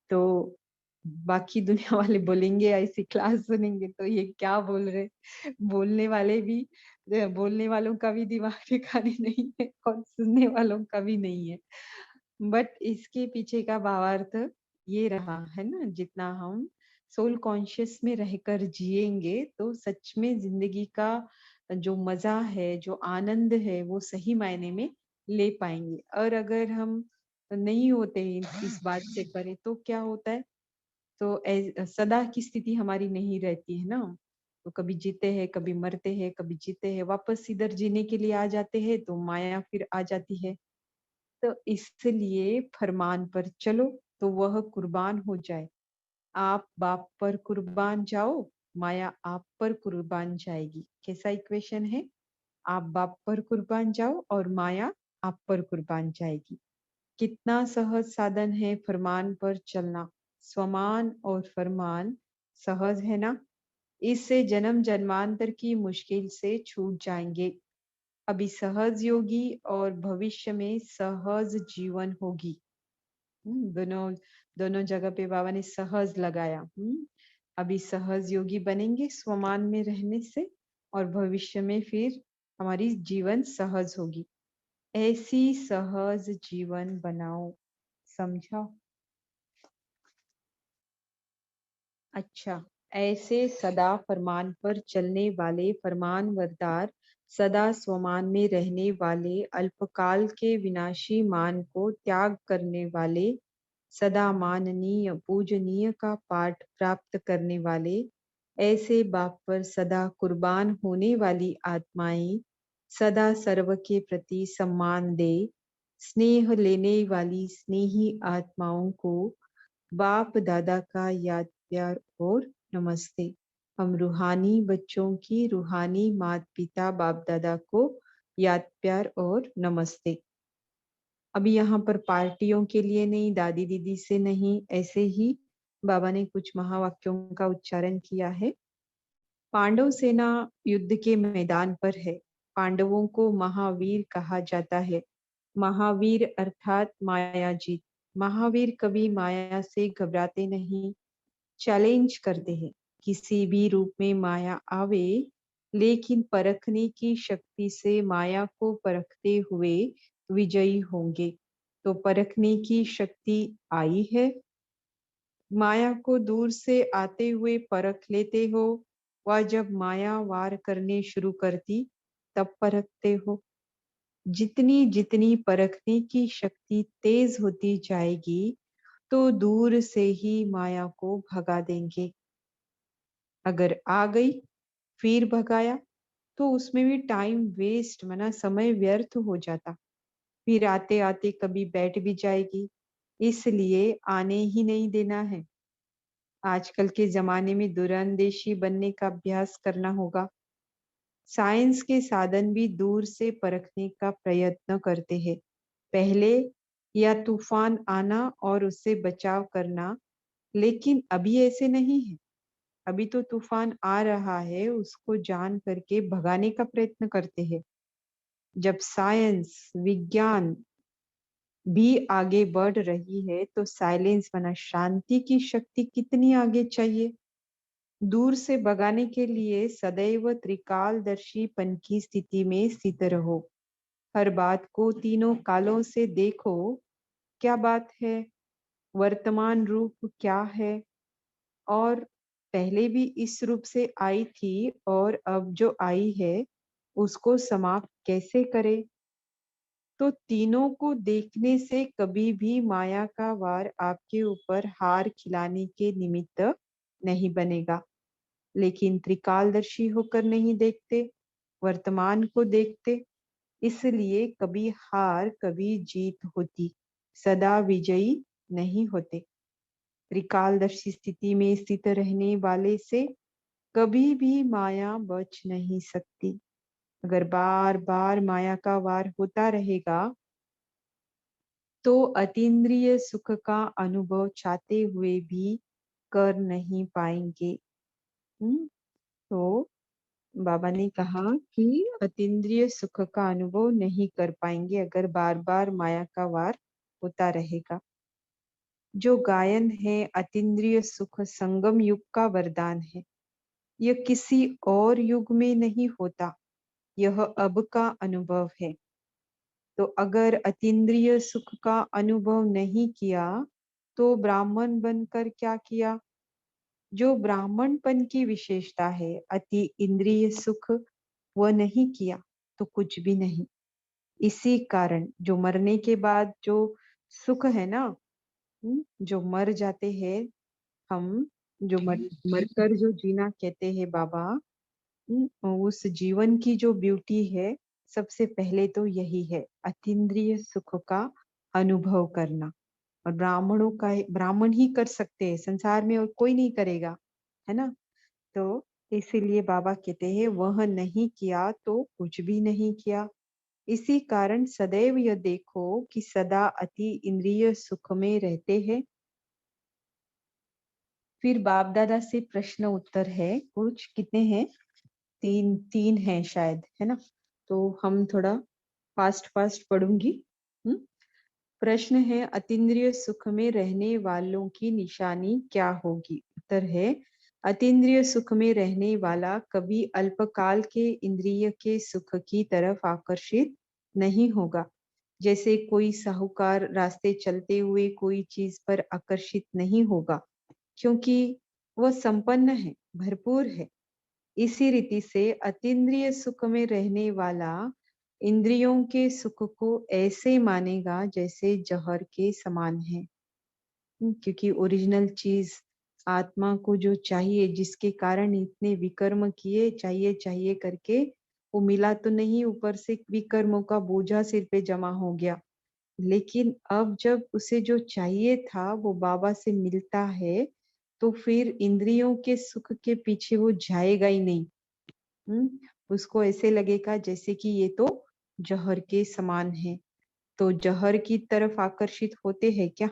तो बाकी दुनिया वाले बोलेंगे, ऐसी क्लास सुनेंगे तो ये क्या बोल रहे, बोलने वाले भी, बोलने वालों का भी दिमाग ठिकाने नहीं है और सुनने वालों का भी नहीं है। बट इसके पीछे का भावार्थ ये रहा है ना, जितना हम सोल कॉन्शियस में रहकर जिएंगे तो सच में जिंदगी का जो मजा है, जो आनंद है, वो सही मायने में ले पाएंगे। और अगर हम नहीं होते इस बात से परे तो क्या होता है? तो सदा की स्थिति हमारी नहीं रहती है ना। तो कभी जीते हैं, कभी मरते हैं, कभी जीते हैं, वापस इधर जीने के लिए आ जाते हैं तो माया फिर आ जाती है। तो इसलिए फरमान पर चलो तो वह कुर्बान हो जाए। आप बाप पर कुर्बान जाओ, माया आप पर कुर्बान जाएगी। कैसा इक्वेशन है? आप बाप पर कुर्बान जाओ और माया आप पर कुर्बान जाएगी। कितना सहज साधन है फरमान पर चलना। स्वमान और फरमान सहज है ना? इससे जन्म जन्मांतर की मुश्किल से छूट जाएंगे। अभी सहज योगी और भविष्य में सहज जीवन होगी। दोनों दोनों जगह पे बाबा ने सहज लगाया। अभी सहज योगी बनेंगे स्वमान में रहने से, और भविष्य में फिर हमारी जीवन सहज होगी। ऐसी सहज जीवन बनाओ। समझा? अच्छा, ऐसे सदा फरमान पर चलने वाले फरमानबरदार, सदा स्वमान में रहने वाले, अल्पकाल के विनाशी मान को त्याग करने वाले, सदा माननीय पूजनीय का पाठ प्राप्त करने वाले, ऐसे बाप पर सदा कुर्बान होने वाली आत्माएं सदा सर्व के प्रति सम्मान दे, स्नेह लेने वाली स्नेही आत्माओं को बाप दादा का याद प्यार और नमस्ते। हम रूहानी बच्चों की रूहानी माता पिता बाप दादा को याद प्यार और नमस्ते। अभी यहाँ पर पार्टियों के लिए नहीं, दादी दीदी से नहीं, ऐसे ही बाबा ने कुछ महावाक्यों का उच्चारण किया है। पांडव सेना युद्ध के मैदान पर है। पांडवों को महावीर कहा जाता है। महावीर अर्थात माया जीत। महावीर कभी माया से घबराते नहीं, चैलेंज करते हैं। किसी भी रूप में माया आवे, लेकिन परखने की शक्ति से माया को परखते हुए विजयी होंगे। तो परखने की शक्ति आई है। माया को दूर से आते हुए परख लेते हो, वह जब माया वार करने शुरू करती तब परखते हो। जितनी जितनी परखने की शक्ति तेज होती जाएगी, तो दूर से ही माया को भगा देंगे। अगर आ गई फिर भगाया तो उसमें भी टाइम वेस्ट, माना समय व्यर्थ हो जाता। फिर आते आते कभी बैठ भी जाएगी, इसलिए आने ही नहीं देना है। आजकल के जमाने में दूरंदेशी बनने का अभ्यास करना होगा। साइंस के साधन भी दूर से परखने का प्रयत्न करते हैं। पहले या तूफान आना और उससे बचाव करना, लेकिन अभी ऐसे नहीं है। अभी तो तूफान आ रहा है, उसको जान करके भगाने का प्रयत्न करते हैं। जब साइंस विज्ञान भी आगे बढ़ रही है, तो साइलेंस बना शांति की शक्ति कितनी आगे चाहिए। दूर से भगाने के लिए सदैव त्रिकालदर्शीपन की स्थिति में स्थित रहो। हर बात को तीनों कालों से देखो। क्या बात है, वर्तमान रूप क्या है, और पहले भी इस रूप से आई थी, और अब जो आई है उसको समाप्त कैसे करे। तो तीनों को देखने से कभी भी माया का वार आपके ऊपर हार खिलाने के निमित्त नहीं बनेगा। लेकिन त्रिकालदर्शी होकर नहीं देखते, वर्तमान को देखते, इसलिए कभी हार कभी जीत होती, सदा विजयी नहीं होते। त्रिकालदर्शी स्थिति में स्थित रहने वाले से कभी भी माया बच नहीं सकती। अगर बार बार माया का वार होता रहेगा, तो अतीन्द्रिय सुख का अनुभव चाहते हुए भी कर नहीं पाएंगे। तो बाबा ने कहा कि अतीन्द्रिय सुख का अनुभव नहीं कर पाएंगे अगर बार बार माया का वार होता रहेगा। जो गायन है अतीन्द्रिय सुख संगम युग का वरदान है। यह किसी और युग में नहीं होता, यह अब का अनुभव है। तो अगर अतीन्द्रिय सुख का अनुभव नहीं किया, तो ब्राह्मण बनकर क्या किया। जो ब्राह्मणपन की विशेषता है, अति इंद्रिय सुख, वह नहीं किया तो कुछ भी नहीं। इसी कारण जो मरने के बाद जो सुख है ना, जो मर जाते हैं हम, जो मरकर जो जीना कहते हैं बाबा, उस जीवन की जो ब्यूटी है, सबसे पहले तो यही है, अतीन्द्रिय सुख का अनुभव करना। और ब्राह्मणों का, ब्राह्मण ही कर सकते हैं, संसार में और कोई नहीं करेगा, है ना। तो इसीलिए बाबा कहते हैं वह नहीं किया तो कुछ भी नहीं किया। इसी कारण सदैव यह देखो कि सदा अति इंद्रिय सुख में रहते हैं। फिर बाप दादा से प्रश्न उत्तर है कुछ, कितने हैं? तीन तीन हैं शायद, है ना? तो हम थोड़ा फास्ट फास्ट पढ़ूंगी। प्रश्न है, अतीन्द्रिय सुख में रहने वालों की निशानी क्या होगी? उत्तर है, अतीन्द्रिय सुख में रहने वाला कभी अल्पकाल के इंद्रिय के सुख की तरफ आकर्षित नहीं होगा। जैसे कोई साहूकार रास्ते चलते हुए कोई चीज पर आकर्षित नहीं होगा, क्योंकि वह संपन्न है, भरपूर है। इसी रीति से अतीन्द्रिय सुख में रहने वाला इंद्रियों के सुख को ऐसे मानेगा जैसे जहर के समान है। क्योंकि ओरिजिनल चीज आत्मा को जो चाहिए, जिसके कारण इतने विकर्म किए, चाहिए चाहिए करके, वो मिला तो नहीं, ऊपर से विकर्मों का बोझा सिर पे जमा हो गया। लेकिन अब जब उसे जो चाहिए था वो बाबा से मिलता है, तो फिर इंद्रियों के सुख के पीछे वो जाएगा ही नहीं। उसको ऐसे लगेगा जैसे कि ये तो जहर के समान है। तो जहर की तरफ आकर्षित होते हैं क्या?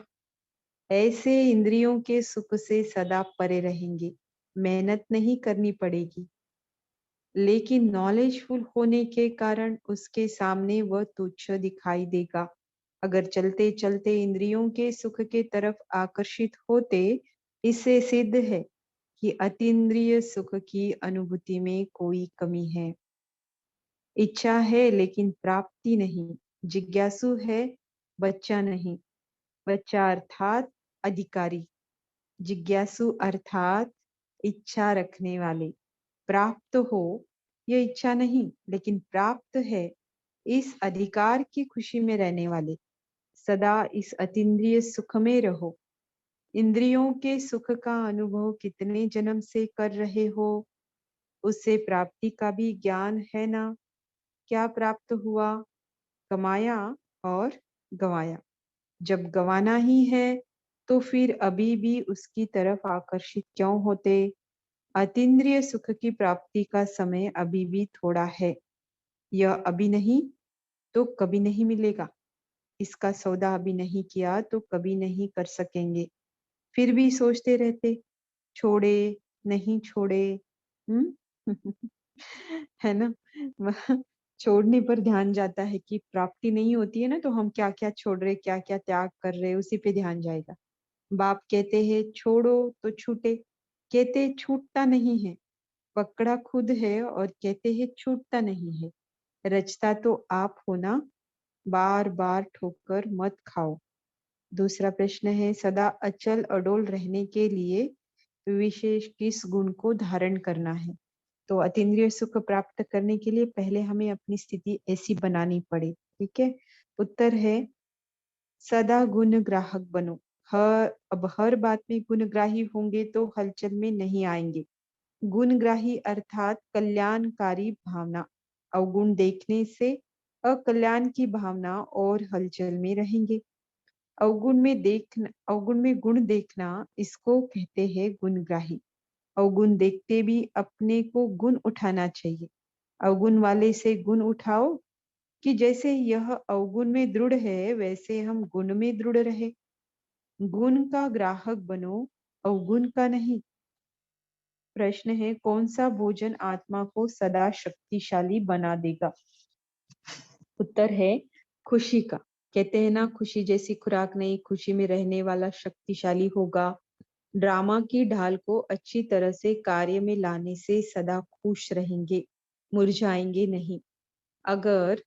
ऐसे इंद्रियों के सुख से सदा परे रहेंगे, मेहनत नहीं करनी पड़ेगी। लेकिन नॉलेजफुल होने के कारण उसके सामने वह तुच्छ दिखाई देगा। अगर चलते चलते इंद्रियों के सुख के तरफ आकर्षित होते, इससे सिद्ध है कि अतीन्द्रिय सुख की अनुभूति में कोई कमी है। इच्छा है लेकिन प्राप्ति नहीं, जिज्ञासु है, बच्चा नहीं। बच्चा अर्थात अधिकारी, जिज्ञासु अर्थात इच्छा रखने वाले। प्राप्त हो, यह इच्छा नहीं लेकिन प्राप्त है, इस अधिकार की खुशी में रहने वाले। सदा इस अतीन्द्रिय सुख में रहो। इंद्रियों के सुख का अनुभव कितने जन्म से कर रहे हो, उससे प्राप्ति का भी ज्ञान है ना? क्या प्राप्त हुआ? कमाया और गवाया। जब गवाना ही है तो फिर अभी भी उसकी तरफ आकर्षित क्यों होते? अतीन्द्रिय सुख की प्राप्ति का समय अभी भी थोड़ा है। यह अभी नहीं तो कभी नहीं मिलेगा। इसका सौदा अभी नहीं किया तो कभी नहीं कर सकेंगे। फिर भी सोचते रहते, छोड़े नहीं छोड़े। है ना? छोड़ने पर ध्यान जाता है कि प्राप्ति नहीं होती है ना, तो हम क्या क्या छोड़ रहे, क्या क्या त्याग कर रहे, उसी पे ध्यान जाएगा। बाप कहते हैं छोड़ो तो छूटे, कहते छूटता नहीं है। पकड़ा खुद है और कहते हैं छूटता नहीं है। रचता तो आप हो ना, बार बार ठोकर मत खाओ। दूसरा प्रश्न है, सदा अचल अडोल रहने के लिए विशेष किस गुण को धारण करना है? तो अतीन्द्रिय सुख प्राप्त करने के लिए पहले हमें अपनी स्थिति ऐसी बनानी पड़े। ठीक है, उत्तर है सदा गुण ग्राहक बनो। अब हर बात में गुणग्राही होंगे तो हलचल में नहीं आएंगे। गुणग्राही अर्थात कल्याणकारी भावना। अवगुण देखने से अकल्याण की भावना और हलचल में रहेंगे। अवगुण में गुण देखना, इसको कहते हैं गुणग्राही। अवगुण देखते भी अपने को गुण उठाना चाहिए। अवगुण वाले से गुण उठाओ कि जैसे यह अवगुण में दृढ़ है वैसे हम गुण में दृढ़ रहे। गुण का ग्राहक बनो, अवगुण का नहीं। प्रश्न है, कौन सा भोजन आत्मा को सदा शक्तिशाली बना देगा? उत्तर है खुशी का। कहते हैं ना, खुशी जैसी खुराक नहीं, खुशी में रहने वाला शक्तिशाली होगा। ड्रामा की ढाल को अच्छी तरह से कार्य में लाने से सदा खुश रहेंगे, मुरझाएंगे नहीं। अगर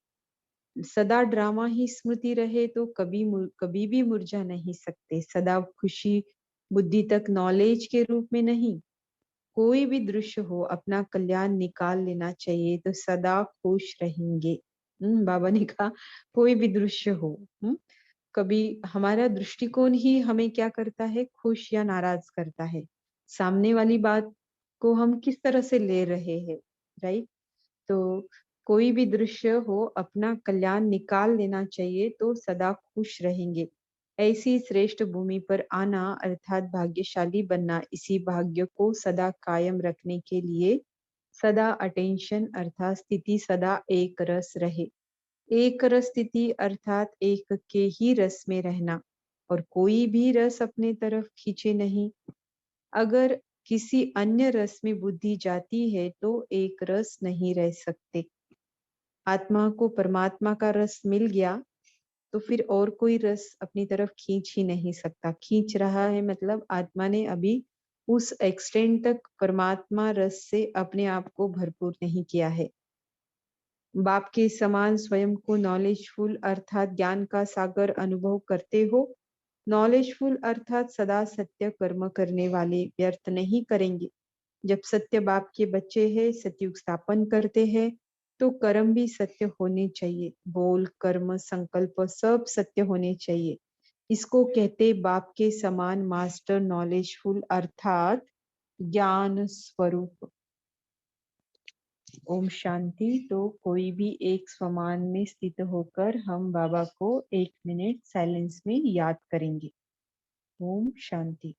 सदा ड्रामा ही स्मृति रहे तो कभी भी मुरझा नहीं सकते। सदा खुशी बुद्धि तक नॉलेज के रूप में नहीं। कोई भी दृश्य हो, अपना कल्याण निकाल लेना चाहिए तो सदा खुश रहेंगे। बाबा ने कहा कोई भी दृश्य हो, कभी हमारा दृष्टिकोण ही हमें क्या करता है, खुश या नाराज करता है। सामने वाली बात को हम किस तरह से ले रहे हैं, राइट? तो कोई भी दृश्य हो, अपना कल्याण निकाल लेना चाहिए तो सदा खुश रहेंगे। ऐसी श्रेष्ठ भूमि पर आना अर्थात भाग्यशाली बनना, इसी भाग्य को सदा कायम रखने के लिए सदा अटेंशन अर्थात स्थिति सदा एक रस रहे। एक रस स्थिति अर्थात एक के ही रस में रहना और कोई भी रस अपने तरफ खींचे नहीं। अगर किसी अन्य रस में बुद्धि जाती है तो एक रस नहीं रह सकते। आत्मा को परमात्मा का रस मिल गया तो फिर और कोई रस अपनी तरफ खींच ही नहीं सकता। खींच रहा है मतलब आत्मा ने अभी उस एक्सटेंट तक परमात्मा रस से अपने आप को भरपूर नहीं किया है। बाप के समान स्वयं को नॉलेजफुल अर्थात ज्ञान का सागर अनुभव करते हो। नॉलेजफुल अर्थात सदा सत्य कर्म करने वाले व्यर्थ नहीं करेंगे। जब सत्य बाप के बच्चे हैं, सतयुग स्थापन करते हैं, तो कर्म भी सत्य होने चाहिए। बोल, कर्म, संकल्प सब सत्य होने चाहिए। इसको कहते बाप के समान मास्टर नॉलेजफुल अर्थात ज्ञान स्वरूप। ओम शांति। तो कोई भी एक स्वमान में स्थित होकर हम बाबा को 1 मिनट साइलेंस में याद करेंगे। ओम शांति।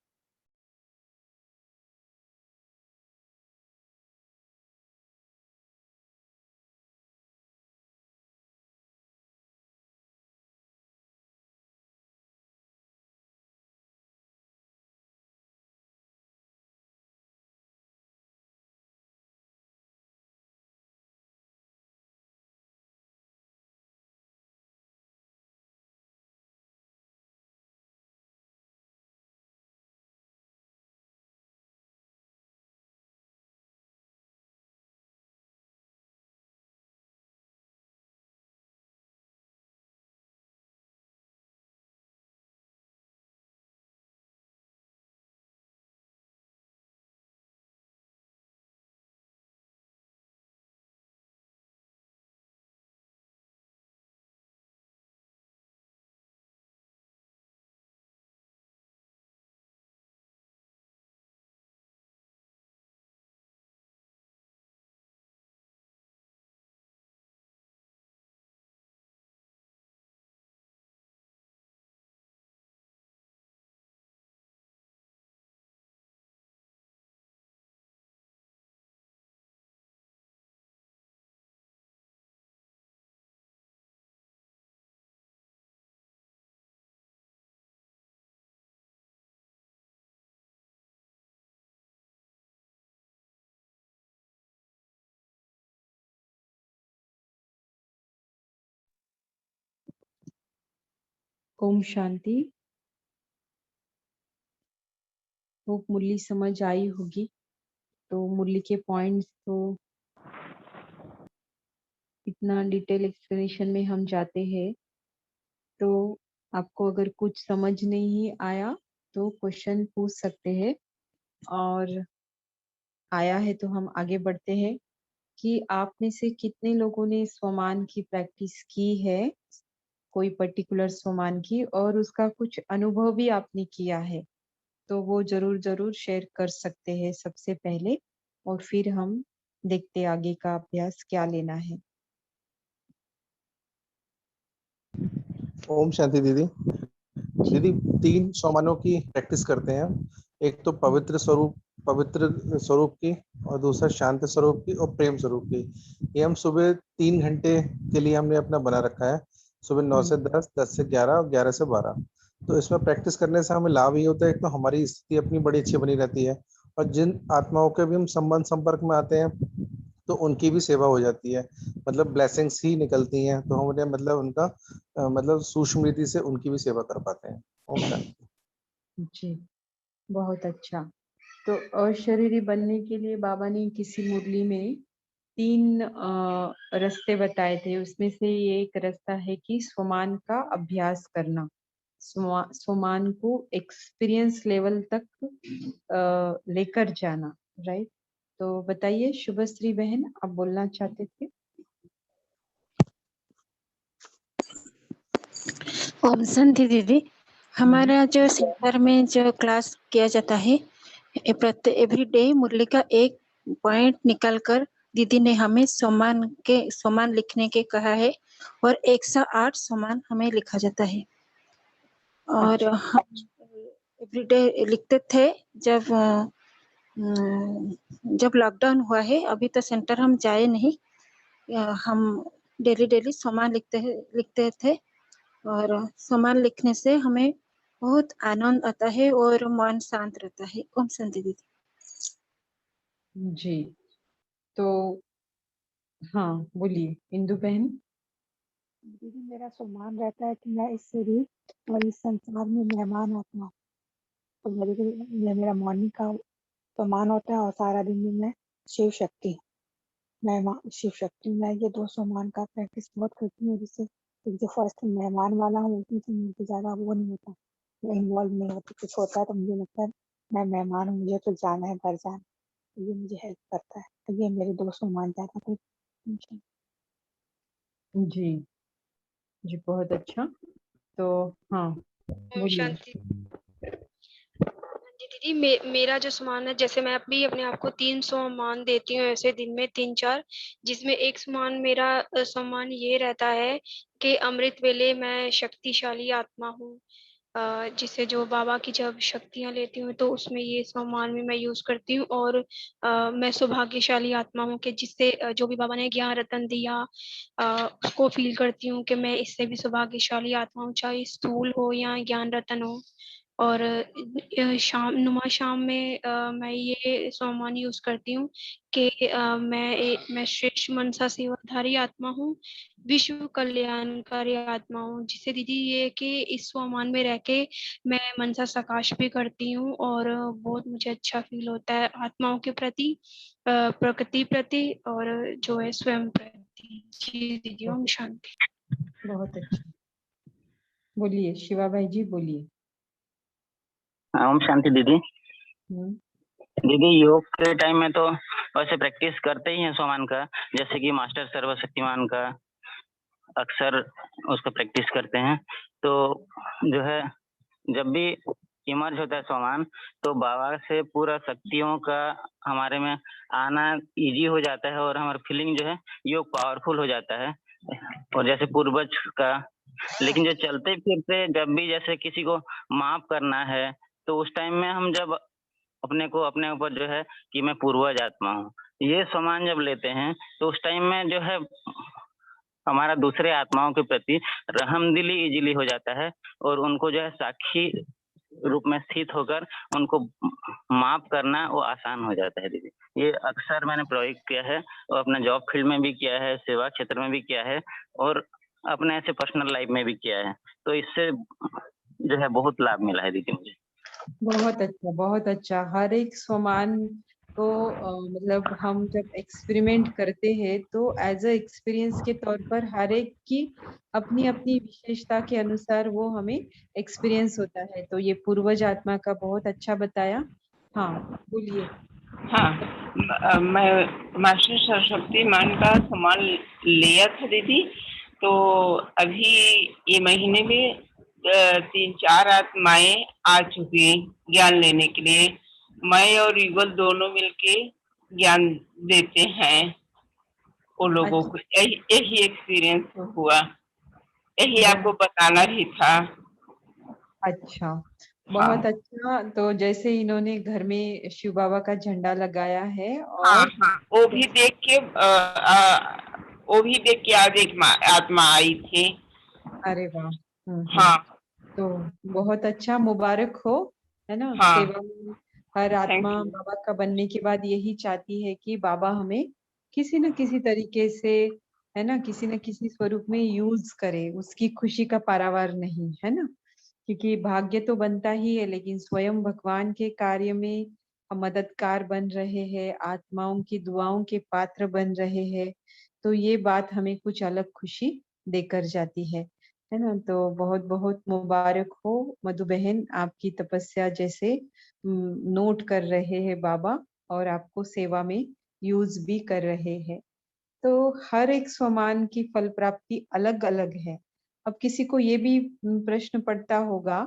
ओम शांति। होप मुरली समझ आई होगी। तो मुरली के पॉइंट्स तो इतना डिटेल एक्सप्लेनेशन में हम जाते हैं, तो आपको अगर कुछ समझ नहीं आया तो क्वेश्चन पूछ सकते हैं, और आया है तो हम आगे बढ़ते हैं कि आप में से कितने लोगों ने स्वमान की प्रैक्टिस की है, कोई पर्टिकुलर स्वमान की, और उसका कुछ अनुभव भी आपने किया है, तो वो जरूर जरूर शेयर कर सकते हैं सबसे पहले, और फिर हम देखते आगे का अभ्यास क्या लेना है। ओम शांति दीदी। जी। दीदी 3 सोमानों की प्रैक्टिस करते हैं। एक तो पवित्र स्वरूप की, और दूसरा शांत स्वरूप की, और प्रेम स्वरूप की। ये हम सुबह 3 घंटे के लिए हमने अपना बना रखा है। सुबह 9 से 10, 10 से 11 और 11 से 12। तो इसमें प्रैक्टिस करने से हमें लाभ ये होता है, एक तो हमारी स्थिति अपनी बड़ी अच्छी बनी रहती है, और जिन आत्माओं के भी हम संबंध संपर्क में आते हैं तो उनकी भी सेवा हो जाती है। मतलब ब्लेसिंग्स ही निकलती हैं, तो हम उन्हें मतलब उनका मतलब सूक्ष्म रीति से उनकी भी सेवा कर पाते हैं। ओम शांति। जी, बहुत अच्छा। तो अशरीरी बनने के लिए बाबा ने किसी मुरली में 3 रास्ते बताए थे। उसमें से ये एक रास्ता है कि स्वमान का अभ्यास करना, स्वमान को एक्सपीरियंस लेवल तक लेकर जाना। राइट। तो बताइए शुभश्री बहन, आप बोलना चाहते थे। ओम शांति दीदी। हमारा जो सेंटर में जो क्लास किया जाता है, एवरी डे मुरली का एक पॉइंट निकाल कर दीदी ने हमें सम्मान लिखने के कहा है, और 108 सम्मान हमें लिखा जाता है। और हम एवरी डे लिखते थे। जब लॉकडाउन हुआ है, अभी तो सेंटर हम जाए नहीं, हम डेली सम्मान लिखते थे। और सम्मान लिखने से हमें बहुत आनंद आता है और मन शांत रहता है। ओम शांति दीदी। जी, तो हाँ बोलिए इंदु बहन। दीदी मेरा सम्मान रहता है कि मैं इस शरीर और इस संसार में मेहमान आत्मा हूँ। तो मेरा मॉर्निंग का सम्मान होता है और सारा दिन में मैं शिव शक्ति मैं ये दो सम्मान का प्रैक्टिस बहुत करती हूँ, जिससे जो फर्स्ट मेहमान वाला हूँ उसमें से मुझे ज्यादा वो नहीं होता, इन्वॉल्व नहीं होती। कुछ होता है तो मुझे लगता है मैं मेहमान हूँ, मुझे तो जाना है, घर जाना है, तो ये मुझे हेल्प करता है। तो ये मेरे दो सम्मान ज्यादा करते। जी जी, बहुत अच्छा। तो हाँ ओम बोलिए। शांति। जी दीदी, मेरा जो सम्मान है, जैसे मैं भी अपने आप को 3 सम्मान देती हूँ ऐसे दिन में 3-4, जिसमें एक सम्मान मेरा सम्मान ये रहता है कि अमृत वेले मैं शक्तिशाली आत्मा हूँ। जिससे जो बाबा की जब शक्तियाँ लेती हूँ तो उसमें ये सम्मान भी मैं यूज करती हूँ। और मैं सौभाग्यशाली आत्मा हूँ कि जिससे जो भी बाबा ने ज्ञान रतन दिया उसको फील करती हूँ कि मैं इससे भी सौभाग्यशाली आत्मा हूँ, चाहे स्थूल हो या ज्ञान रतन हो। और शाम में मैं ये सम्मान यूज करती हूँ कि मैं श्रेष्ठ मनसा सेवाधारी आत्मा हूँ, विश्व कल्याणकारी आत्मा हूँ। जिससे दीदी ये कि इस सम्मान में रह के मैं मनसा सकाश भी करती हूँ और बहुत मुझे अच्छा फील होता है आत्माओं के प्रति, प्रकृति प्रति और जो है स्वयं प्रति। जी दीदी, ओम शांति। बहुत अच्छा, बोलिए शिवा भाई जी बोलिए। ओम शांति दीदी। हम्म, दीदी योग के टाइम में तो वैसे प्रैक्टिस करते ही हैं सोमान का, जैसे कि मास्टर सर्वशक्तिमान का अक्सर उसका प्रैक्टिस करते हैं। तो जो है जब भी इमर्ज होता है सोमान तो बाबा से पूरा शक्तियों का हमारे में आना इजी हो जाता है और हमारा फीलिंग जो है योग पावरफुल हो जाता है। और जैसे पूर्वज का, लेकिन जो चलते फिरते जब भी जैसे किसी को माफ करना है तो उस टाइम में हम जब अपने को अपने ऊपर जो है कि मैं पूर्वज आत्मा हूँ, ये सम्मान जब लेते हैं तो उस टाइम में जो है हमारा दूसरे आत्माओं के प्रति रहमदिली इजीली हो जाता है और उनको जो है साक्षी रूप में स्थित होकर उनको माफ करना वो आसान हो जाता है दीदी। ये अक्सर मैंने प्रयोग किया है और अपने जॉब फील्ड में भी किया है, सेवा क्षेत्र में भी किया है और अपने ऐसे पर्सनल लाइफ में भी किया है। तो इससे जो है बहुत लाभ मिला है दीदी मुझे। बहुत अच्छा, बहुत अच्छा। हर एक सम्मान को मतलब हम जब एक्सपेरिमेंट करते हैं तो एज अ एक्सपीरियंस के तौर पर हर एक की अपनी अपनी विशेषता के अनुसार वो हमें एक्सपीरियंस होता है। तो ये पूर्वज आत्मा का बहुत अच्छा बताया। हाँ बोलिए। हाँ, मैं मास्टर सरस्वतीमान का सम्मान लिया था दीदी। तो अभी ये महीने में 3-4 आत्माएं आ चुकी हैं ज्ञान लेने के लिए। मैं और युगल दोनों मिलके ज्ञान देते हैं वो लोगों को। यही एक्सपीरियंस हुआ, यही आपको बताना भी था। अच्छा, बहुत अच्छा। तो जैसे इन्होंने घर में शिव बाबा का झंडा लगाया है हाँ और हाँ, वो भी देख के आज एक आत्मा आई थी। अरे वाह। हाँ तो बहुत अच्छा, मुबारक हो, है ना। हाँ, सेवा में हर थैंक आत्मा यू। बाबा का बनने के बाद यही चाहती है कि बाबा हमें किसी न किसी तरीके से, है ना, किसी न किसी स्वरूप में यूज करे, उसकी खुशी का पारावार नहीं, है ना। क्योंकि भाग्य तो बनता ही है, लेकिन स्वयं भगवान के कार्य में हम मददगार बन रहे हैं, आत्माओं की दुआओं के पात्र बन रहे हैं, तो ये बात हमें कुछ अलग खुशी देकर जाती है ना। तो बहुत बहुत मुबारक हो मधु बहन, आपकी तपस्या जैसे नोट कर रहे हैं बाबा और आपको सेवा में यूज भी कर रहे हैं। तो हर एक स्वमान की फल प्राप्ति अलग अलग है। अब किसी को ये भी प्रश्न पड़ता होगा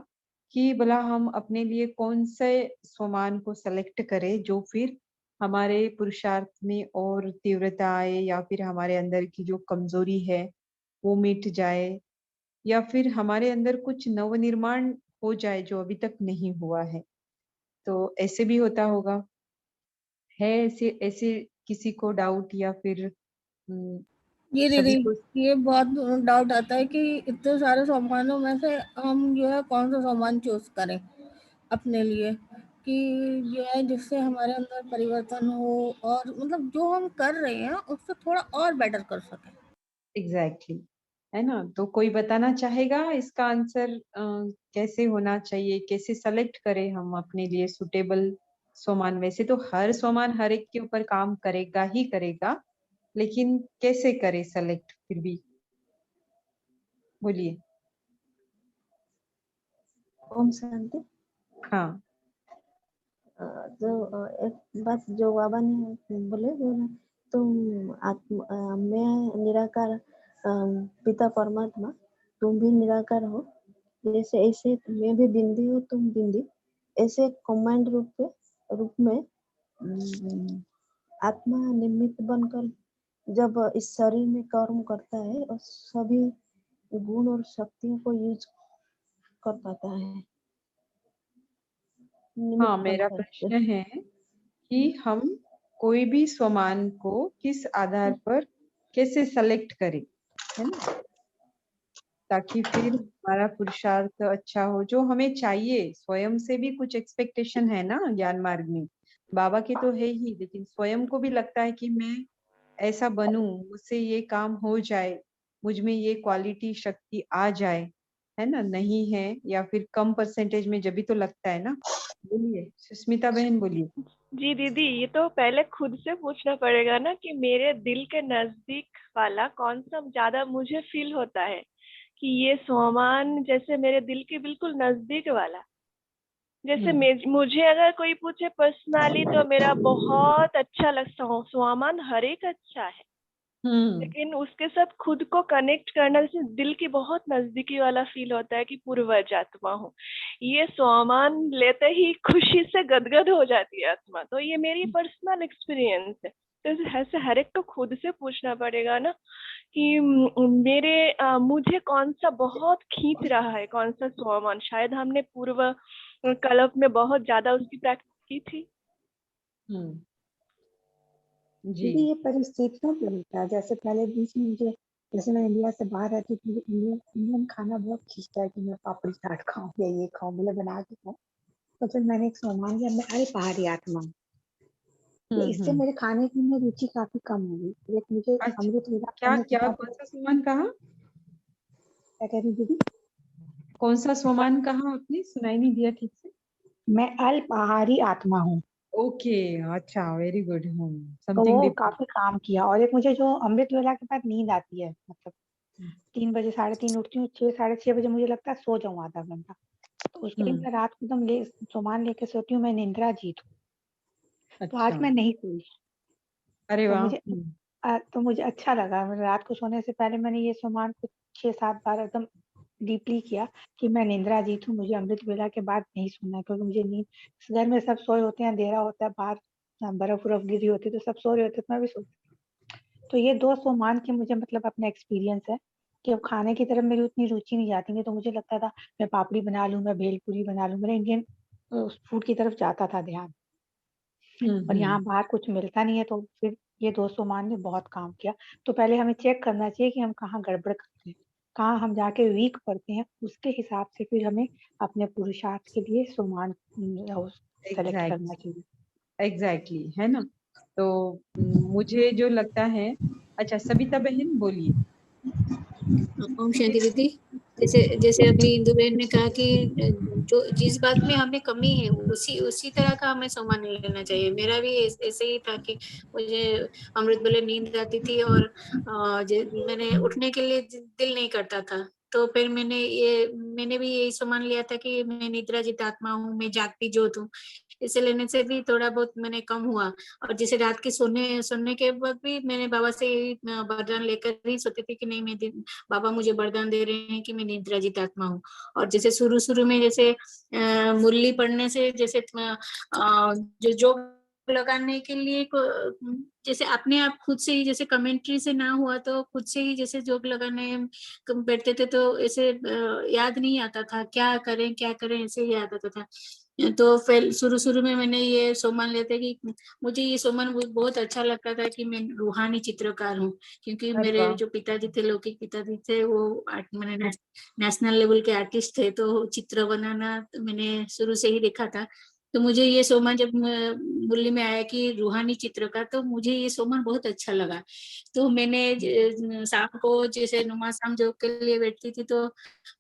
कि भला हम अपने लिए कौन से स्वमान को सेलेक्ट करें जो फिर हमारे पुरुषार्थ में और तीव्रता आए, या फिर हमारे अंदर की जो कमजोरी है वो मिट जाए, या फिर हमारे अंदर कुछ नवनिर्माण हो जाए जो अभी तक नहीं हुआ है। तो ऐसे भी होता होगा, है ऐसे ऐसे किसी को डाउट या फिर ये सभी दीदी, को। ये बहुत डाउट आता है कि इतने सारे सामानों में से हम जो है कौन सा सामान चूज करें अपने लिए, कि जो है जिससे हमारे अंदर परिवर्तन हो और मतलब जो हम कर रहे हैं उससे थोड़ा और बेटर कर सकें। एग्जैक्टली, है ना। तो कोई बताना चाहेगा इसका आंसर कैसे होना चाहिए, कैसे सेलेक्ट करें हम अपने लिए सुटेबल सामान। वैसे तो हर सामान हर एक के ऊपर काम करेगा ही करेगा, लेकिन कैसे करें सेलेक्ट फिर भी, बोलिए। ओम शांति। हाँ, एक बात जो बाबा ने बोले जो ना, तुम मैं निराकार, पिता परमात्मा, तुम भी निराकार हो, जैसे ऐसे मैं भी बिंदी हूँ, तुम बिंदी, ऐसे कमांड रूप में आत्मा निमित्त बनकर जब इस शरीर में कर्म करता है और सभी गुण और शक्तियों को यूज कर पाता है। हाँ, निमित्त मेरा बनकर प्रश्न है कि हम कोई भी सामान को किस आधार पर कैसे सेलेक्ट करें, है ना, ताकि फिर हमारा पुरुषार्थ अच्छा हो, जो हमें चाहिए। स्वयं से भी कुछ एक्सपेक्टेशन है ना ज्ञान मार्ग में, बाबा की तो है ही, लेकिन स्वयं को भी लगता है कि मैं ऐसा बनूं, मुझसे ये काम हो जाए, मुझ में ये क्वालिटी शक्ति आ जाए, है ना। नहीं है या फिर कम परसेंटेज में, जब भी तो लगता है ना। बोलिए सुष्मिता बहन, बोलिए। जी दीदी, ये तो पहले खुद से पूछना पड़ेगा ना कि मेरे दिल के नजदीक वाला कौन सा ज्यादा मुझे फील होता है, कि ये सामान जैसे मेरे दिल के बिल्कुल नजदीक वाला। जैसे मुझे अगर कोई पूछे पर्सनली तो मेरा बहुत अच्छा लगता है सामान, हर एक अच्छा है, लेकिन उसके साथ खुद को कनेक्ट करना, जैसे दिल की बहुत नजदीकी वाला फील होता है कि पूर्वज आत्मा हूँ, ये सामान लेते ही खुशी से गदगद हो जाती है आत्मा। तो ये मेरी पर्सनल एक्सपीरियंस है। तो ऐसे हर एक तो खुद से पूछना पड़ेगा ना कि मुझे कौन सा बहुत खींच रहा है, कौन सा सामान। शायद हमने पूर्व कल्प में बहुत ज्यादा उसकी प्रैक्टिस की थी। दीदी ये परिस्थितियों पे होता है। जैसे पहले बीच में मुझे, जैसे मैं इंडिया से बाहर रहती थी, इंडियन खाना बहुत खींचता है कि मैं पापड़ी चाट खाऊं या ये खाऊं, मुझे बना के खाऊं। तो फिर मैंने एक सामान लिया, मैं अरे पहाड़ी आत्मा, तो इससे मेरे खाने की में रुचि काफी कम हो गई। एक मुझे अमृत वेला क्या करने के क्या बाद, कौन सा सामान कहा, क्या कह रही दीदी? कौन सा सामान कहा आपने, सुनाई नहीं दिया ठीक से। मैं अल्पाहारी आत्मा हूँ। ओके, अच्छा, वेरी गुड। तो समथिंग वो डिफरेंट। काफी काम किया। और एक मुझे जो अमृत वेला के बाद नींद आती है, मतलब 3 बजे 3:30 उठती हूँ, 6 6:30 बजे मुझे लगता है सो जाऊं आधा घंटा। तो उस टाइम मैं रात को एकदम सामान लेके सोती हूँ, मैं निंद्रा जीत हूँ। तो आज मैं नहीं सोई। अरे तो वाह। मुझे अच्छा लगा। मैं रात को सोने से पहले मैंने ये सामान कुछ 6-7 बार एकदम डीपली किया कि मैं निंद्रा जीत हूँ, मुझे अमृत वेला के बाद नहीं सोना है, क्योंकि मुझे नींद, घर में सब सोए होते हैं, अंधेरा होता है, बाहर बर्फ गिरी होती है, तो सब सो रहे होते हैं, तो मैं भी सोती। तो ये 2 सामान के मुझे मतलब अपना एक्सपीरियंस है कि अब खाने की तरफ मेरी उतनी रुचि नहीं जाती है। तो मुझे लगता था मैं पापड़ी बना लूं, मैं भेलपूरी बना लूं, मेरा इंडियन फूड की तरफ जाता था ध्यान। और यहाँ बाहर कुछ मिलता नहीं है, तो फिर ये 2 सामान ने बहुत काम किया। तो पहले हमें चेक करना चाहिए कि हम कहाँ गड़बड़ करते हैं, कहाँ हम जाके वीक पड़ते हैं, उसके हिसाब से फिर हमें अपने पुरुषार्थ के लिए सामान सेलेक्ट करना चाहिए। एग्जैक्टली, है ना। तो मुझे जो लगता है, अच्छा सविता बहन बोलिए। ओम शांति दीदी, जैसे जैसे अभी इंदु बहन ने कहा कि जो जिस बात में हमें कमी है उसी उसी तरह का हमें सामान लेना चाहिए। मेरा भी ऐसे ही था कि मुझे अमृत वेले नींद आती थी और मैंने उठने के लिए दिल नहीं करता था। तो फिर मैंने भी यही सामान लिया था कि मैं निद्राजित आत्मा हूँ, मैं जागती ज्योत हूँ। इसे लेने से भी थोड़ा बहुत मैंने कम हुआ। और जैसे रात के सोने के बाद भी मैंने बाबा से वरदान लेकर ही सोती थी कि नहीं, मैं बाबा मुझे वरदान दे रहे हैं कि मैं निद्राजित आत्मा हूँ। और जैसे शुरू में जैसे मुरली पढ़ने से जैसे जो लगाने के लिए जैसे अपने आप खुद से ही, जैसे कमेंट्री से ना हुआ तो खुद से ही जैसे जोग लगाने बैठते थे, तो ऐसे याद नहीं आता था क्या करें ऐसे ही याद आता था। तो शुरू में मैंने ये सोमान लेते कि मुझे ये सोमान बहुत अच्छा लगता था कि मैं रूहानी चित्रकार हूँ, क्योंकि अरे मेरे वाह! जो पिताजी थे, लौकिक पिताजी थे, वो मैंने नेशनल लेवल के आर्टिस्ट थे, तो चित्र बनाना मैंने शुरू से ही देखा था। तो मुझे ये सोमान जब मुरली में आया कि रूहानी चित्रकार, तो मुझे ये सोमान बहुत अच्छा लगा। तो मैंने शाम को जैसे नुमा शाम जॉब के लिए बैठती थी, तो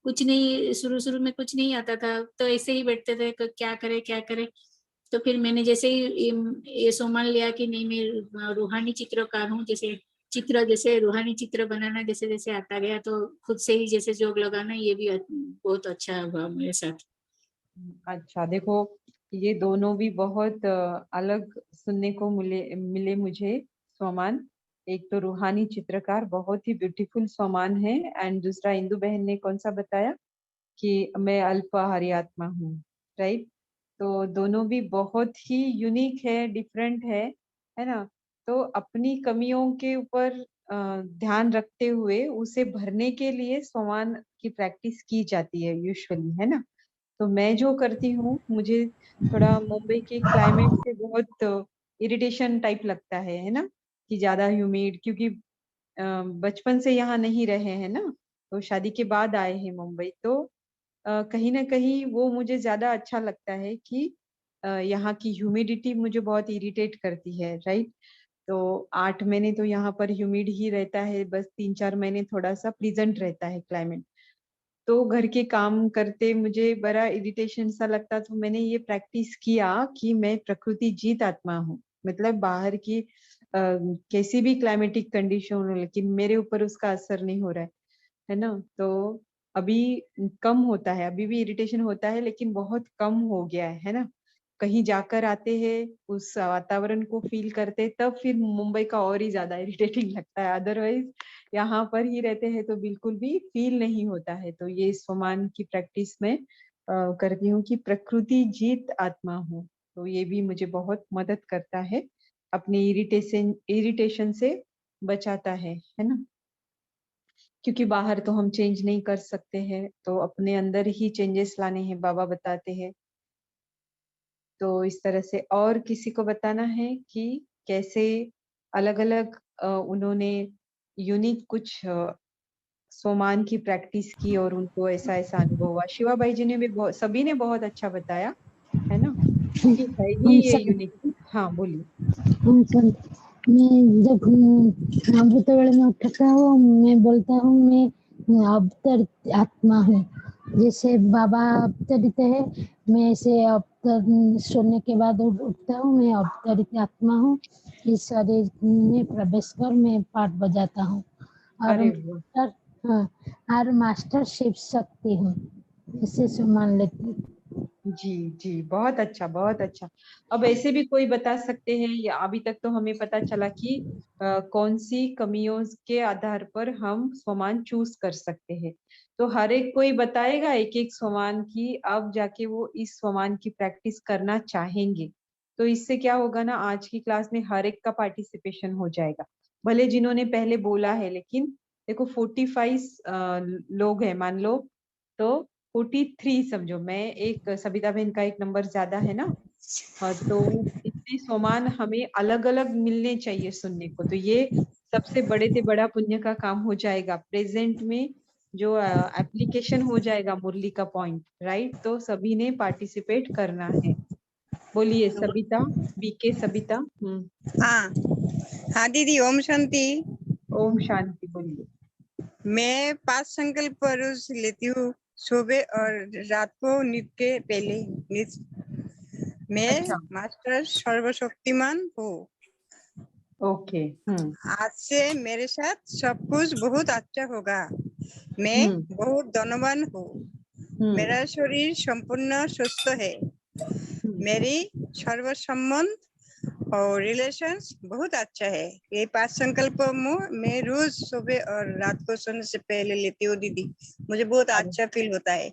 कुछ नहीं, शुरू में कुछ नहीं आता था, तो ऐसे ही बैठते थे क्या करे। तो फिर मैंने जैसे ही ये सोमान लिया कि नहीं, मैं रूहानी चित्रकार हूँ, जैसे रूहानी चित्र बनाना जैसे जैसे आता गया, तो खुद से ही जैसे जोग लगाना, ये भी बहुत अच्छा हुआ मेरे साथ। अच्छा, देखो ये दोनों भी बहुत अलग सुनने को मिले मुझे सोमान। एक तो रूहानी चित्रकार, बहुत ही ब्यूटीफुल सोमान है, एंड दूसरा इंदु बहन ने कौन सा बताया कि मैं अल्पाहारी आत्मा हूँ, राइट? तो दोनों भी बहुत ही यूनिक है, डिफरेंट है ना? तो अपनी कमियों के ऊपर ध्यान रखते हुए उसे भरने के लिए सोमान की प्रैक्टिस की जाती है यूजुअली, है ना? तो मैं जो करती हूँ, मुझे थोड़ा मुंबई के क्लाइमेट से बहुत इरिटेशन टाइप लगता है ना? कि ज्यादा ह्यूमिड, क्योंकि बचपन से यहाँ नहीं रहे हैं ना, तो शादी के बाद आए हैं मुंबई। तो कहीं ना कहीं वो मुझे ज्यादा अच्छा लगता है कि यहाँ की ह्यूमिडिटी मुझे बहुत इरिटेट करती है, राइट? तो 8 महीने तो यहाँ पर ह्यूमिड ही रहता है, बस 3-4 महीने थोड़ा सा प्लीजेंट रहता है क्लाइमेट। तो घर के काम करते मुझे बड़ा इरिटेशन सा लगता, तो मैंने ये प्रैक्टिस किया कि मैं प्रकृति जीत आत्मा हूँ। मतलब बाहर की कैसी भी क्लाइमेटिक कंडीशन हो, लेकिन मेरे ऊपर उसका असर नहीं हो रहा है ना? तो अभी कम होता है, अभी भी इरिटेशन होता है, लेकिन बहुत कम हो गया है ना? कहीं जाकर आते हैं, उस वातावरण को फील करते, तब फिर मुंबई का और ही ज्यादा इरिटेटिंग लगता है। अदरवाइज यहाँ पर ही रहते हैं तो बिल्कुल भी फील नहीं होता है। तो ये सोमान की प्रैक्टिस में करती हूँ कि प्रकृति जीत आत्मा हूँ। तो ये भी मुझे बहुत मदद करता है, अपने इरिटेशन से बचाता है ना? क्योंकि बाहर तो हम चेंज नहीं कर सकते हैं, तो अपने अंदर ही चेंजेस लाने हैं, बाबा बताते हैं। तो इस तरह से और किसी को बताना है कि कैसे अलग अलग उन्होंने यूनिक कुछ सोमान की प्रैक्टिस की और उनको ऐसा ऐसा अनुभव हुआ। शिवा बाई जी ने भी सभी ने बहुत अच्छा बताया, है ना? क्योंकि है ही ये यूनिक। हाँ बोलिए। मैं जब अमृत वेले में उठता हूँ, मैं बोलता हूँ मैं अवतरित आत्मा हूँ। जैसे बाबा अवतरित है, मैं ऐसे सोने के बाद उठता हूँ, मैं अवतरित आत्मा हूँ। इस शरीर में प्रवेश कर मैं पाठ बजाता हूँ और मास्टर शिव शक्ति हूँ, इसे मान लेती हूँ। जी जी, बहुत अच्छा बहुत अच्छा। अब ऐसे भी कोई बता सकते हैं, या अभी तक तो हमें पता चला कि कौन सी कमियों के आधार पर हम स्वमान चूज कर सकते हैं। तो हर एक कोई बताएगा एक एक स्वमान की, अब जाके वो इस स्वमान की प्रैक्टिस करना चाहेंगे। तो इससे क्या होगा ना, आज की क्लास में हर एक का पार्टिसिपेशन हो जाएगा, भले जिन्होंने पहले बोला है। लेकिन देखो 45 लोग हैं मान लो, तो 43 समझो, मैं एक सबिता बहन का एक नंबर ज्यादा है ना। तो इतने सोमान हमें अलग अलग मिलने चाहिए सुनने को। तो ये सबसे बड़े से बड़ा पुण्य का काम हो जाएगा प्रेजेंट में, जो एप्लीकेशन हो जाएगा मुरली का पॉइंट, राइट? तो सभी ने पार्टिसिपेट करना है। बोलिए सबिता, बीके सबिता। हाँ दीदी, ओम शांति। ओम शांति। बोलिए। मैं 5 संकल्प रोज लेती हूँ, सुबह और रात को नींद के पहले। मैं मास्टर सर्वशक्तिमान हूँ। ओके। आज से मेरे साथ सब कुछ बहुत अच्छा होगा। मैं बहुत धनवान हूँ। मेरा शरीर संपूर्ण स्वस्थ है। मेरी सर्व संबंध और रिलेशंस बहुत अच्छा है। ये 5 संकल्प मैं रोज सुबह और रात को सोने से पहले लेती हूँ दीदी। मुझे बहुत अच्छा फील होता है।